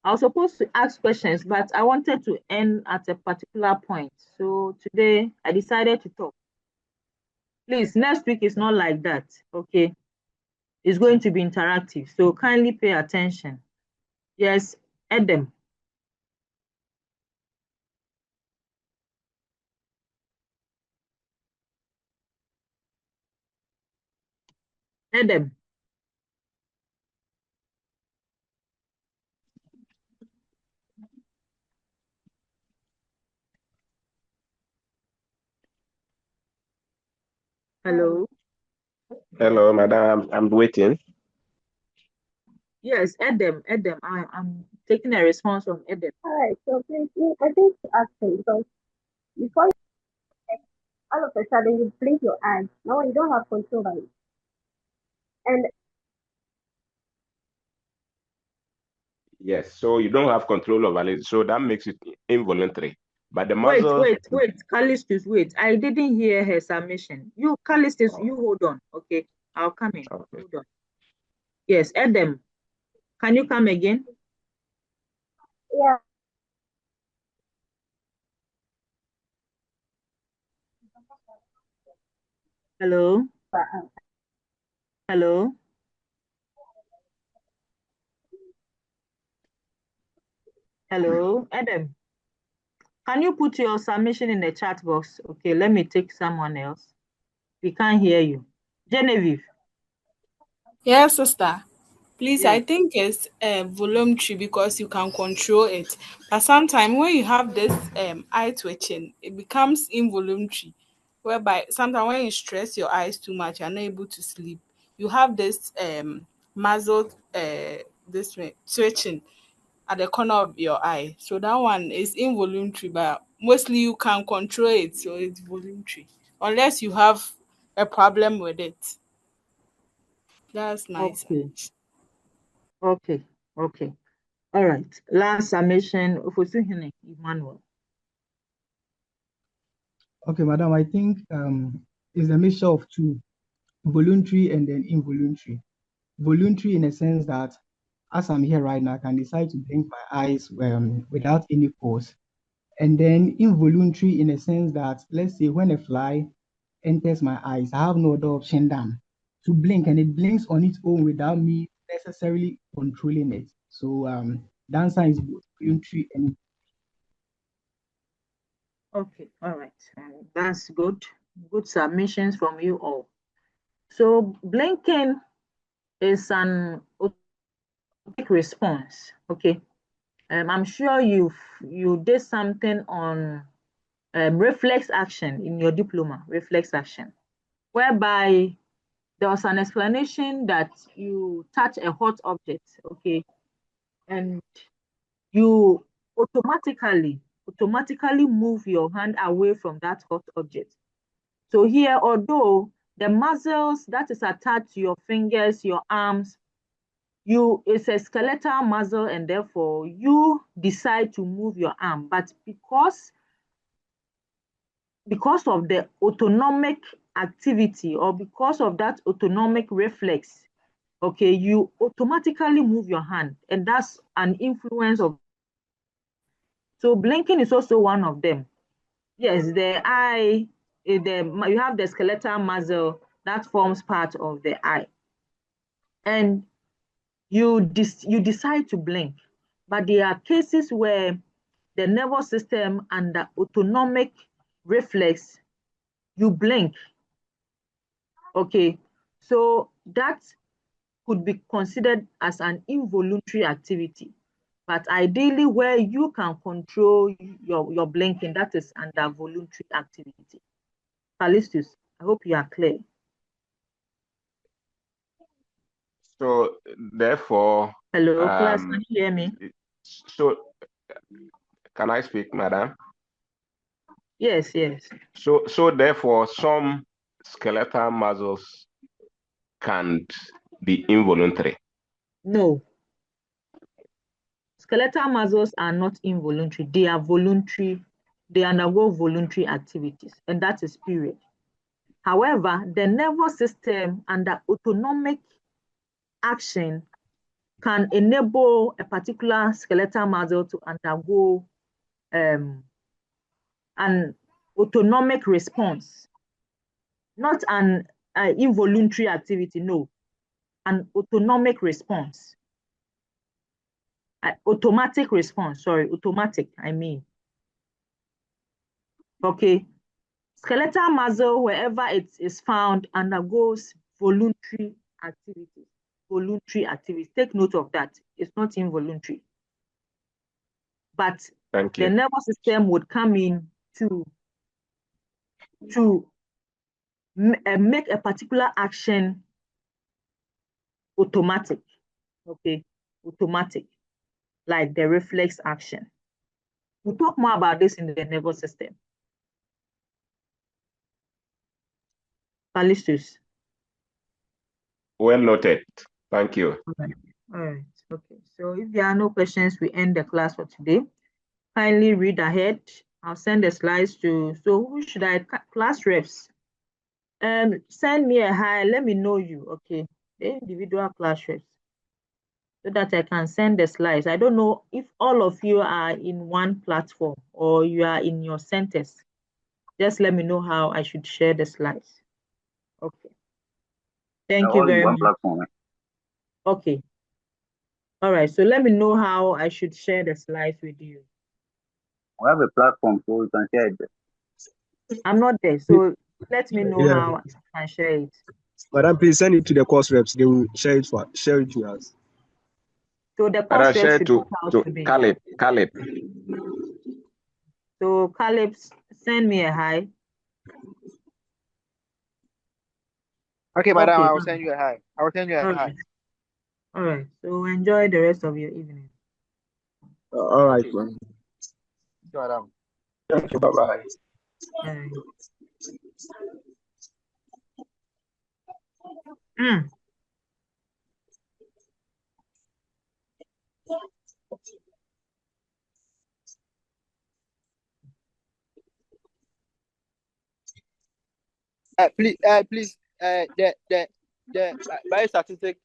I was supposed to ask questions, but I wanted to end at a particular point. So today I decided to talk. Please, next week is not like that, okay? It's going to be interactive, so kindly pay attention. Yes, Adam. Adam. Hello. Hello, madam. I'm waiting. Yes, Adam. I'm taking a response from Adam. All right, so please, I think to ask him because before all of a sudden you blink your eyes. No, you don't have control over it. And Yes, so you don't have control over it, so that makes it involuntary. But the muscle. Wait, Callistus, wait. I didn't hear her submission. You, Callistus, you hold on. Okay, I'll come in. Okay. Hold on. Yes, Adam. Can you come again? Yeah. Hello? Hello? Hello, Adam. Can you put your submission in the chat box? Okay, let me take someone else. We can't hear you. Genevieve. Yes, sister. Please, I Yes. think it's voluntary because you can control it. But sometimes when you have this eye twitching, it becomes involuntary. Whereby sometimes when you stress your eyes too much, you're not able to sleep. You have this muzzle this way, twitching at the corner of your eye. So that one is involuntary, but mostly you can control it, so it's voluntary. Unless you have a problem with it. That's my Okay. submission. Okay. Okay. All right. Last submission. Ofosuhene Emmanuel. Okay, madam, I think it's a mixture of two, voluntary and then involuntary. Voluntary in a sense that as I'm here right now, I can decide to blink my eyes without any pause. And then involuntary in a sense that, let's say, when a fly enters my eyes, I have no other option than to blink, and it blinks on its own without me necessarily controlling it. So the answer is both voluntary and Okay. All right. That's good. Good submissions from you all. So blinking is an automatic response. Okay. I'm sure you did something on reflex action in your diploma, reflex action, whereby there was an explanation that you touch a hot object, okay, and you automatically move your hand away from that hot object. So here, although the muscles that is attached to your fingers, your arms, it's a skeletal muscle, and therefore you decide to move your arm, but because of the autonomic activity, or because of that autonomic reflex, okay, you automatically move your hand, and that's an influence of. So blinking is also one of them. Yes, the eye, you have the skeletal muscle that forms part of the eye, and you decide to blink, but there are cases where the nervous system and the autonomic reflex, you blink. Okay, so that could be considered as an involuntary activity. But ideally, where you can control your blinking, that is under voluntary activity. Callistus, I hope you are clear. So therefore, Hello, class, can you hear me? so can I speak, madam? Yes, yes. So therefore, some skeletal muscles can't be involuntary. No. Skeletal muscles are not involuntary. They are voluntary. They undergo voluntary activities, and that is period. However, the nervous system and the autonomic action can enable a particular skeletal muscle to undergo an autonomic response, not an involuntary activity, no, an autonomic response. Automatic response, sorry, automatic, I mean. Okay, skeletal muscle, wherever it is found, undergoes voluntary activities. Voluntary activities. Take note of that. It's not involuntary. But Thank the you. nervous system would come in to make a particular action automatic. Okay, automatic, like the reflex action. We'll talk more about this in the nervous system. Callistus. Well noted. Thank you. All right. Okay. So if there are no questions, we end the class for today. Kindly read ahead. I'll send the slides to. So who should I? Class reps. Send me a hi. Let me know you. Okay. The individual class reps. so that I can send the slides. I don't know if all of you are in one platform or you are in your centers. Just let me know how I should share the slides. Okay. Thank you very much. Platform. Okay. All right. So let me know how I should share the slides with you. We have a platform so we can share it. I'm not there, so let me know how I can share it. Madam, please send it to the course reps. They will share it to us. So the course reps should to today. Caleb. So Caleb, send me a hi. Okay, madam, I will send you a hi. I will send you a All hi. right. All right. So enjoy the rest of your evening. All right, man. Madam. Thank you. Bye-bye. Bye. Please, the biostatistic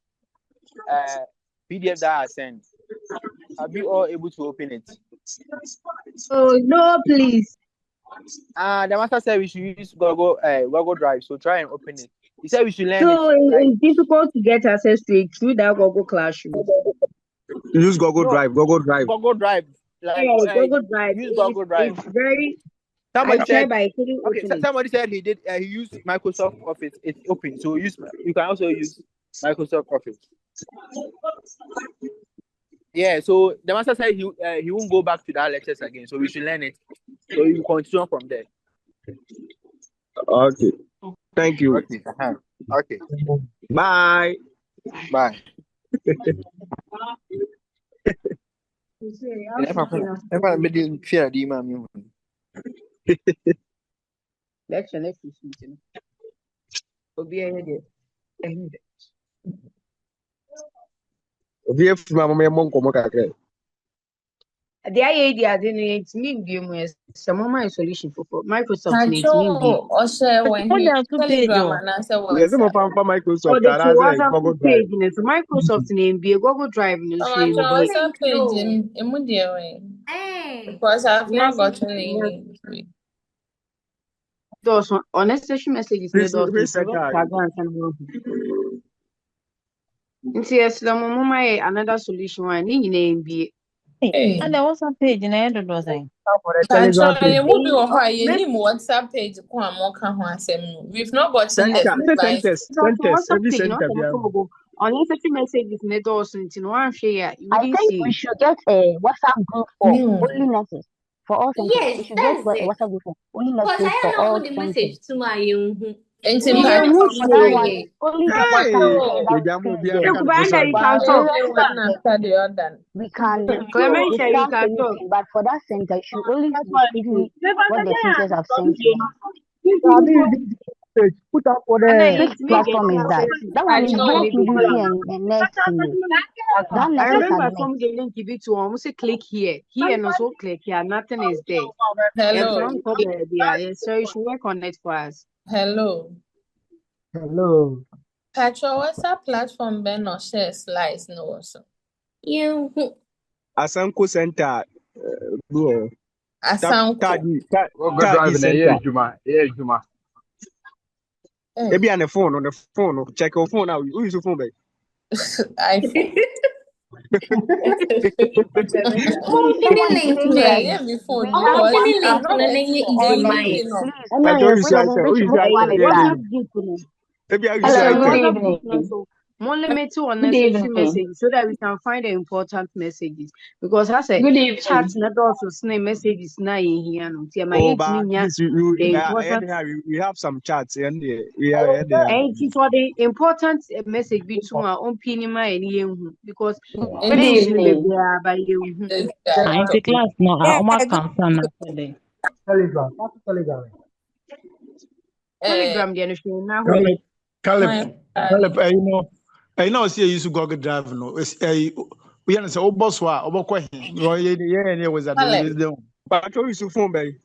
PDF that I sent. Are we all able to open it? Oh no, please. The master said we should use Google Drive. So try and open it. He said we should learn So it. Right? it's difficult to get access to it through that Google Classroom. Use Google Drive. Google Drive. Google Drive. Like Google Drive. Use Google Drive. It's very. Somebody said, I couldn't open it. Somebody said he did. He used Microsoft Office. It's open, so you can also use Microsoft Office. Yeah. So the master said he won't go back to that lectures again. So we should learn it. So you continue from there. Okay. Thank you. Okay. Okay. Bye. Bye. Lecture next week. The idea didn't mean be some my solution for Microsoft needs me. Telegram and answer Yes, I'm Microsoft. Or the WhatsApp page in it. Microsoft name be a Google Drive news. WhatsApp page because I've not gotten any. Those unnecessary messages. Yes, another solution. One name be. And the WhatsApp page in the end of the thing. WhatsApp page. We've not gotten the unnecessary messages. I think we should get a WhatsApp group for only nurses. For all centers. Yes, we should get a WhatsApp group for only nurses for all centers. Message to my young. Only the WhatsApp we can Clementia, you can talk. But for that center, you should only give me what the teachers have sent you. Put up for the which platform is that? That one is both UDC and next year. I remember some the link give it to almost click here and also click here. Nothing is there. Hello. So you should work on it for us. Hello. Patro, what's that platform Ben or share slides no also? You Asanko Center. Asanko. Maybe on the phone. Check your phone now. Who is your phone, babe? iPhone. More limit to unnecessary messages so that we can find the important messages. Because I said, chat not also snake messages now in here. We have some chats and we and it is for the important message between our own pinima and because I'm the class no, I'm not concerned. Telegram, Caleb, I know see you use Google Drive no. We are say oboswa obokwa he was at the but I use phone by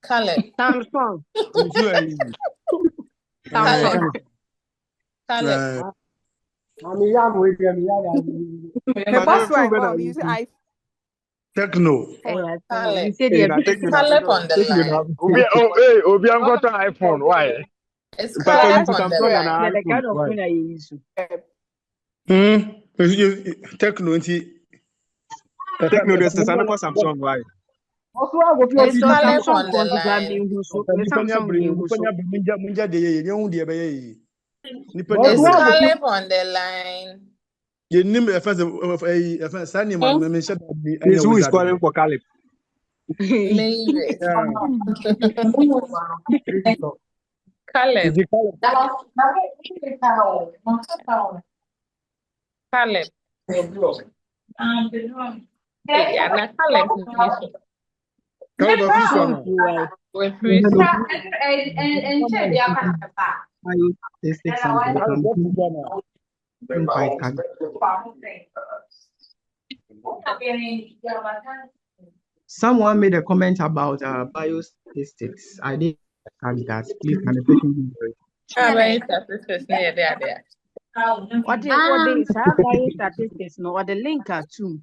Caleb. Samsung. The boss why mom using iPhone. Techno. You said Hey, you're na big Techno. Caleb on the Techno line. na. Obian got an iPhone. Why? It's Because Caleb you on the Samsung and line. the iPhone. kind of Why? phone I use. Techno Techno this is another Samsung. Why? Also, I go It's be Caleb Samsung on the phone to line. be who Nipa nipa Samsung bring being who nipa munja de ye you de be ye. Nipa But It's also, I go be Caleb on the line. ye nim e fa sani man me sha da Please, anya who is wizard. calling for Caleb? Mavis. Yeah. Caleb. Is it Caleb? Caleb. Yeah, like Caleb. Caleb of this one. With And then Chris. biostatistics something. Caleb I'm of this one. couldn't quite catch. Someone made a comment about biostatistics. I didn't catch that. Please, can the person do it? Statistics near there. What the biostatistics no or the link too.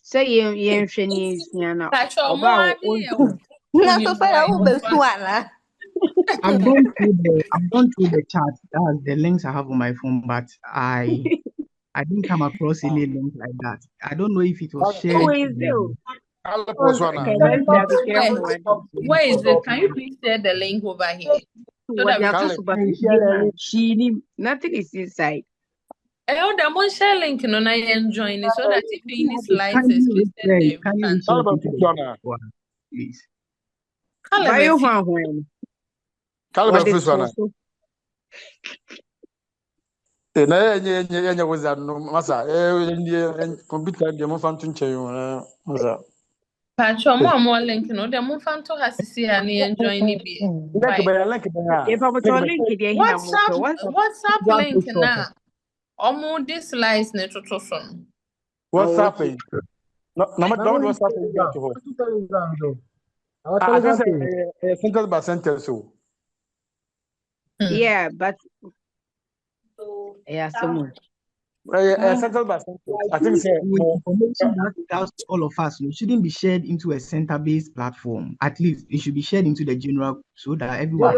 Say you news now. About I've gone through the chat. That's the links I have on my phone, but I didn't come across any link like that. I don't know if it was shared. who is you? Caleb was one. Where is it? Can you please share the link over here? So that we can Nothing is inside. the one share link no na join it so that if you need slides Can you exclusive then can you Caleb reach of this one. please? Bio one. Caleb of this one. Na anya wizard no masa computer de mo fan tun cheyo masa. Patcho more link no the mo fan to hasisi and join it be. If I was link there WhatsApp link na omo this slides ne toto so. WhatsApp. No WhatsApp is to ho. I just say sentence by sentence so. Yeah, but yeah, someone. Sentence by sentence. I think say information that tells all of us shouldn't be shared into a center-based platform. At least it should be shared into the general so that everyone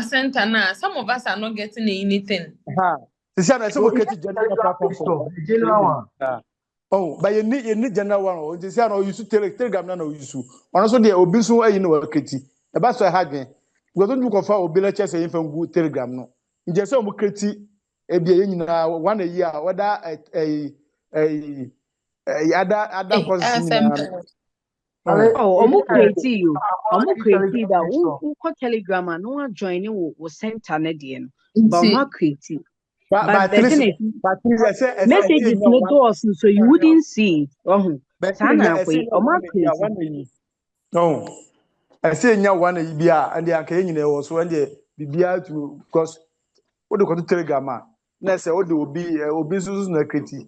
Center now. Some of us are not getting anything. General one. Oh, but you need general one. Oh, you see, I know you should telegram now. You should. Also, the obisu ayi no kreti. The best I had. Because don't you confirm obi lecture say if good telegram no. You just say omo kreti. Ebi eyi na 1 a year. Whether other courses. Omo kreti you. Omo kreti that who telegram and no join you center na dey no. But omo kreti. But the thing is, messages no doors, so you wouldn't see it. No, I say nya one bia and the anka nyina was when the bibia to because what do telegram na say what do obi susu na kreti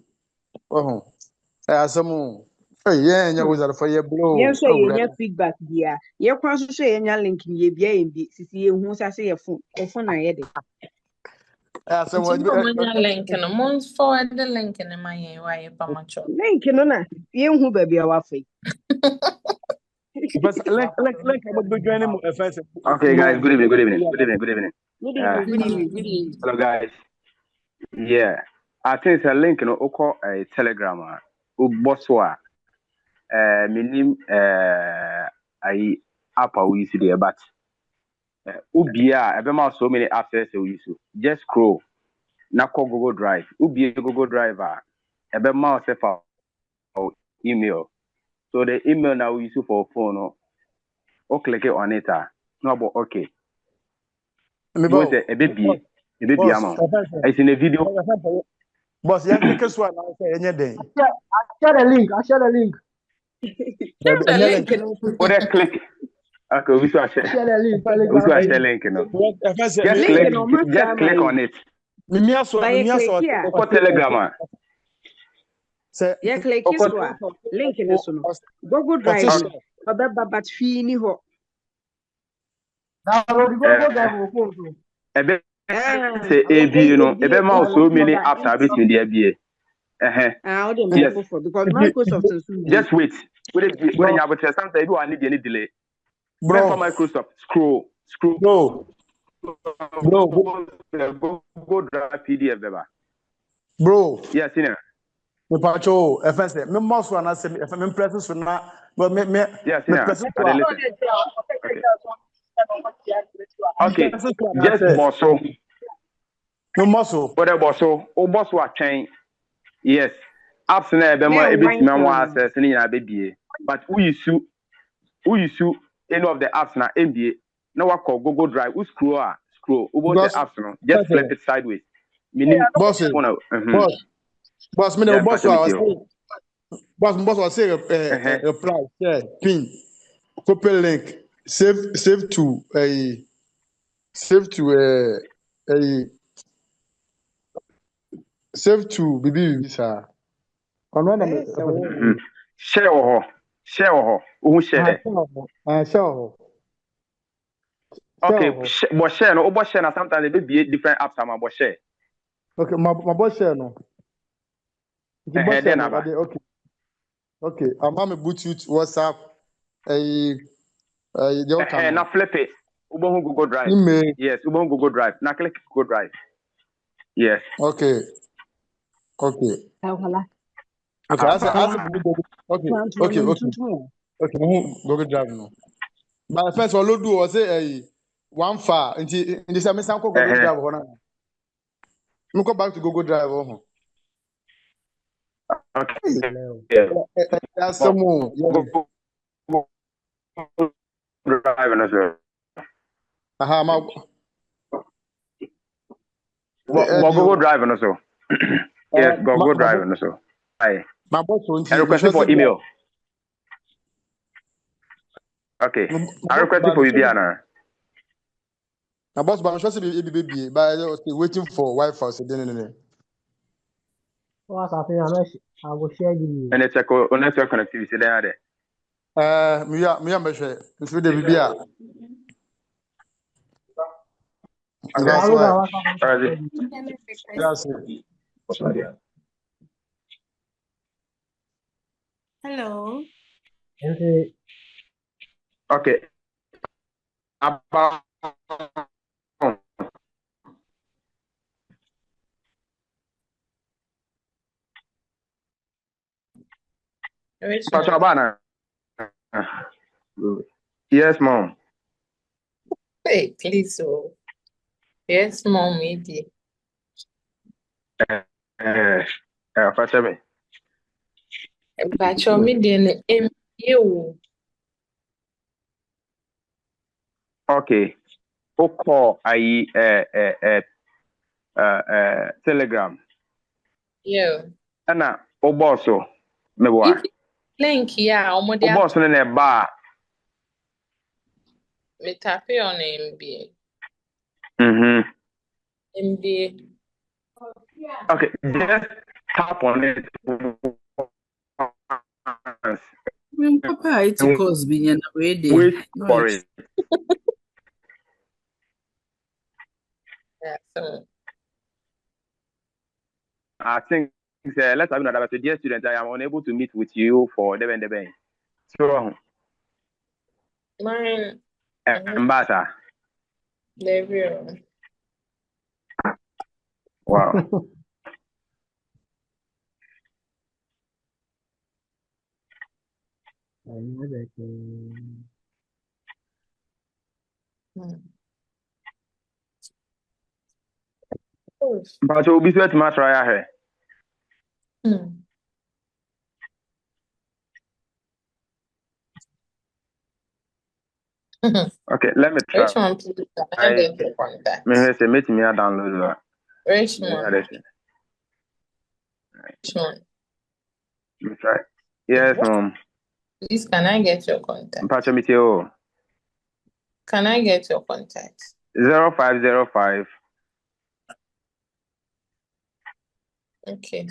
asem yeah nya wizard for your blow yes so you feedback dia ye kwan so so nya link ni ye bia bi sisi ye hu sa say ye phone na ye de asem what link no mon forward the link in my why pamacho link no na ye hu ba bia wa fai but like about to join him first. Okay, guys. Good evening. Hello, guys. Yeah, I think it's a link. Oko a Telegram. Uboswa. Minim. I app we use there, but ubia. Every so many access we use. Just scroll. Na call Google Drive. Ubia Google Drive. Every mouse or email. So the email now we use for phone. O click on it. No, but okay. Because a baby amount. I seen a video. Boss, you click this one. I say any day. Share the link. Share the link. The link. What I click. Okay, we shall share. Share the link. We shall share link. Just click on it. Telegram. Yeah, click this one. Link in this one. Google Drive. But fee ni ho. A say AB, you know, a mouse so many apps are between the ABA. Yes. Because Microsoft is just wait. When you have a sometimes you need any delay. Bro, for Microsoft, scroll. Bro, go drive PDF, baby. Bro. Yes, senior. Me pacho, FS, me mouse one as me press so na, but me yes, senior. press I listen. Okay. Just bosso. No muscle. What a bosso? Oh, boss what chain? Yes. Apps na be more a bit me want access ni na baby. But who you any of the apps na NBA. No what call Google Drive. Who scroll over the apps no. Just flip it sideways. Meaning boss. Boss, me the boss was say reply, share, pin, copy link, save to a save to BB sir. Share. Who share? Share. Okay, but share no, but share na sometimes they be different apps am but share. Okay, my boss share no. Okay. I'm Bluetooth, WhatsApp, now flip it. Ubon Google Drive. Email. Yes, Ubon Google Drive. Now click Google Drive. Yes. Okay. Okay. Okay. Google Drive no. But first all do was say one far in this I miss Google Drive on. Go back to Google Drive on. Okay. Yeah. That's some more. Drive and so. Google Drive and so. Yes, Google Drive and so. Aye. My boss won't. I request for email. Okay. I request for Viviana. My boss, but I'm supposed to be baby, but I was waiting for Wi-Fi. So then. What's happening? I will share you. And it's a network connectivity there. Me am sure. It's with the baby. That's why. That's it. Hello. Okay. Yes, mom. Hey, please, so. Yes, mom, maybe. Fashion me. But your median you. Okay. Call Telegram. Yeah. Ana oboso mewa. Link yeah, Oboso ne ba. Me tap on MBA. MBA. Okay, just tap on it. Papa, it's a cause being ready. Wait for it. Yeah, so. I think let's have another. Dear student, I am unable to meet with you for the event. So, Mine. Ambassador. Wow. But you'll be sweat much right here. Okay, let me try. Which one, please? I get your contact. Me say meet me download that. Which one? Which one? Let me try. Yes, mom. Please, can I get your contact? Pacho meet you. Can I get your contact? 0505. Okay.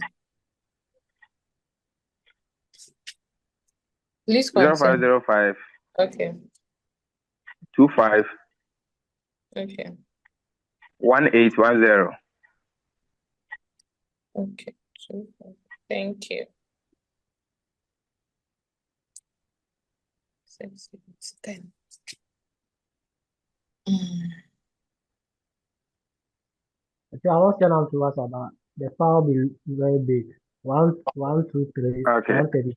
Please continue. 0505. Okay. 25. Okay. 1810. Okay. Thank you. 6, 10. Okay, I was send out to us about the file be very big. 1, 2, 3, Okay. 130.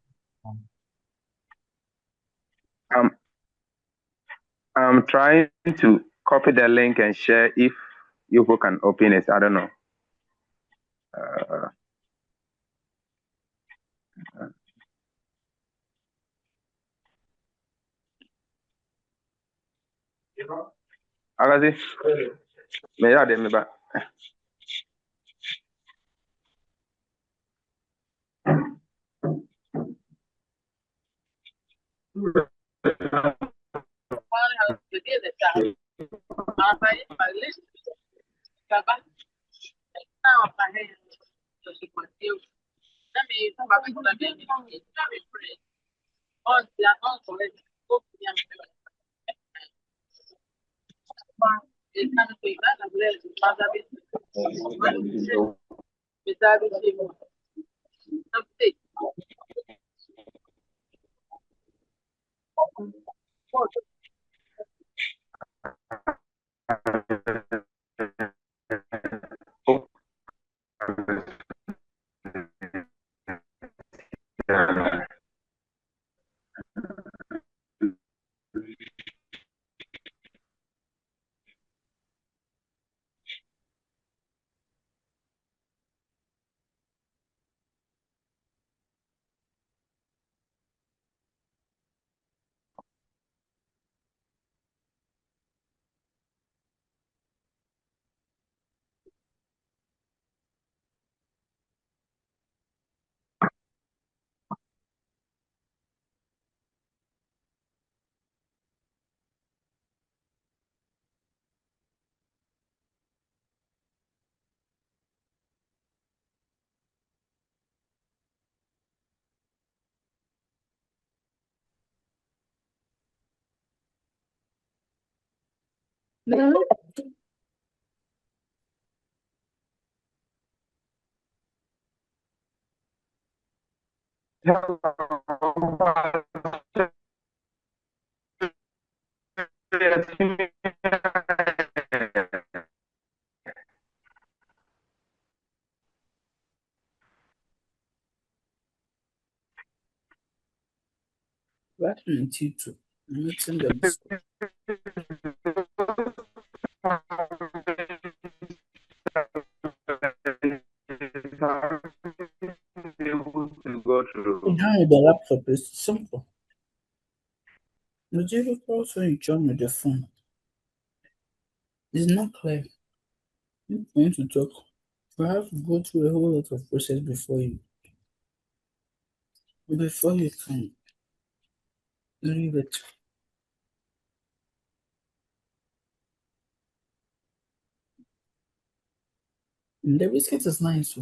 I'm trying to copy the link and share if you can open it. I don't know. Agazi, me ya de me ba. What in Tito? I'm mixing them. Go through. Now the laptop is simple. The Java calls when you join with the phone. It's not clear. You're going to talk. You have to go through a whole lot of process before you can leave it. And the biscuit is nice.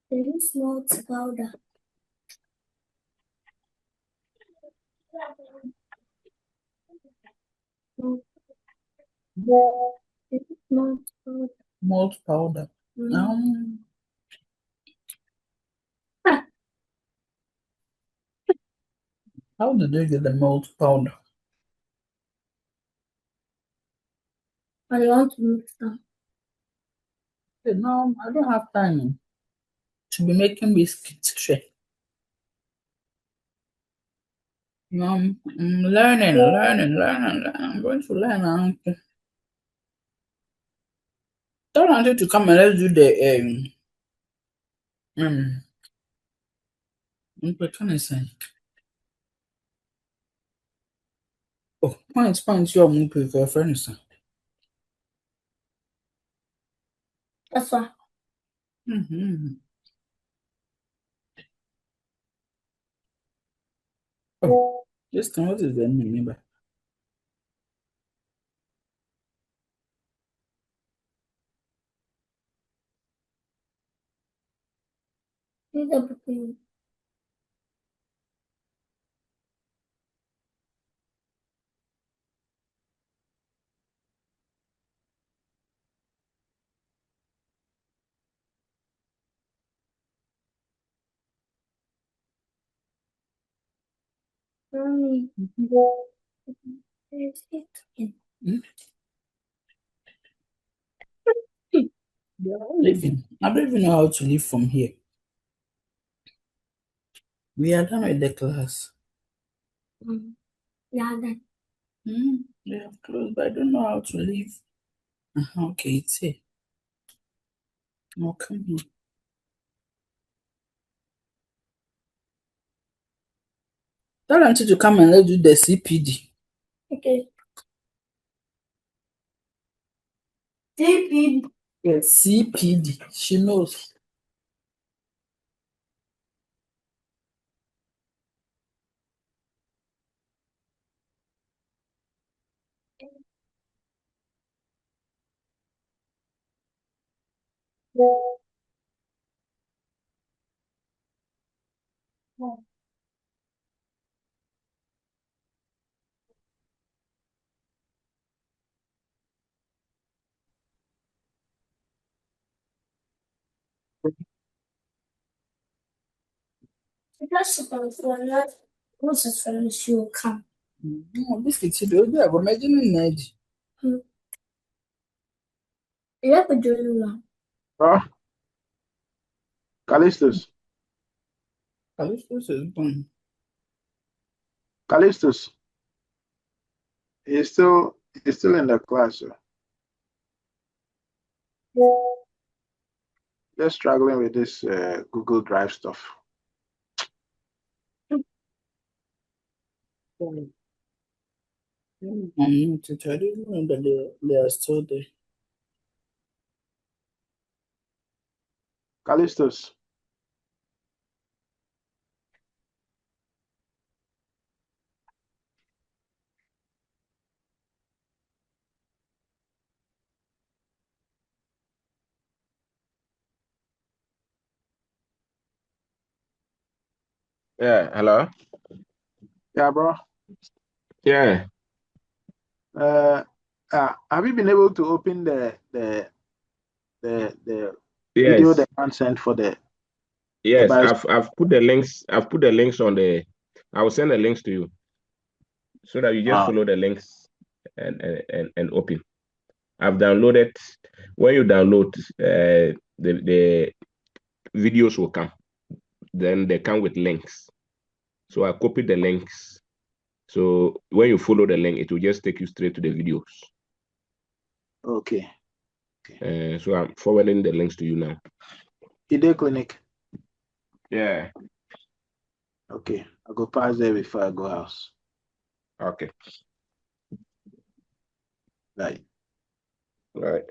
There is malt powder. There is malt powder. Malt powder. How did they get the malt powder? I want to mix them. No, I don't have time to be making biscuits. I'm learning. I'm going to learn. Don't want you to come and let's do the what can I say? Oh, points, your move prefer friends. That's why. Oh, just what is the name? Here's a book for you. They are all living. I don't even know how to live from here. We are done with the class. Yeah, then. They have closed, but I don't know how to leave. Okay, it's here. Oh, come here. Tell them to come and let's do the CPD. Okay. CPD. Yes, CPD. She knows. Plus, what's his friend? She will come. This is the other. I'm imagining Ned. Yeah, could do one. Huh? Callistus. Callistus is born. Callistus. He's still in the class. Just struggling with this Google Drive stuff. I didn't know that they are still there. Callistus. Yeah, hello? Yeah, bro. Yeah. Have you been able to open the video Yes. that man sent for the Yes, bio? I've put the links. I've put the links on the. I will send the links to you so that you just follow the links and open. I've downloaded. When you download, the videos will come. Then they come with links. So I copied the links. So when you follow the link, it will just take you straight to the videos. Okay. So I'm forwarding the links to you now. CODeL clinic. Yeah. Okay. I'll go pass there before I go house. Okay. Right. Right.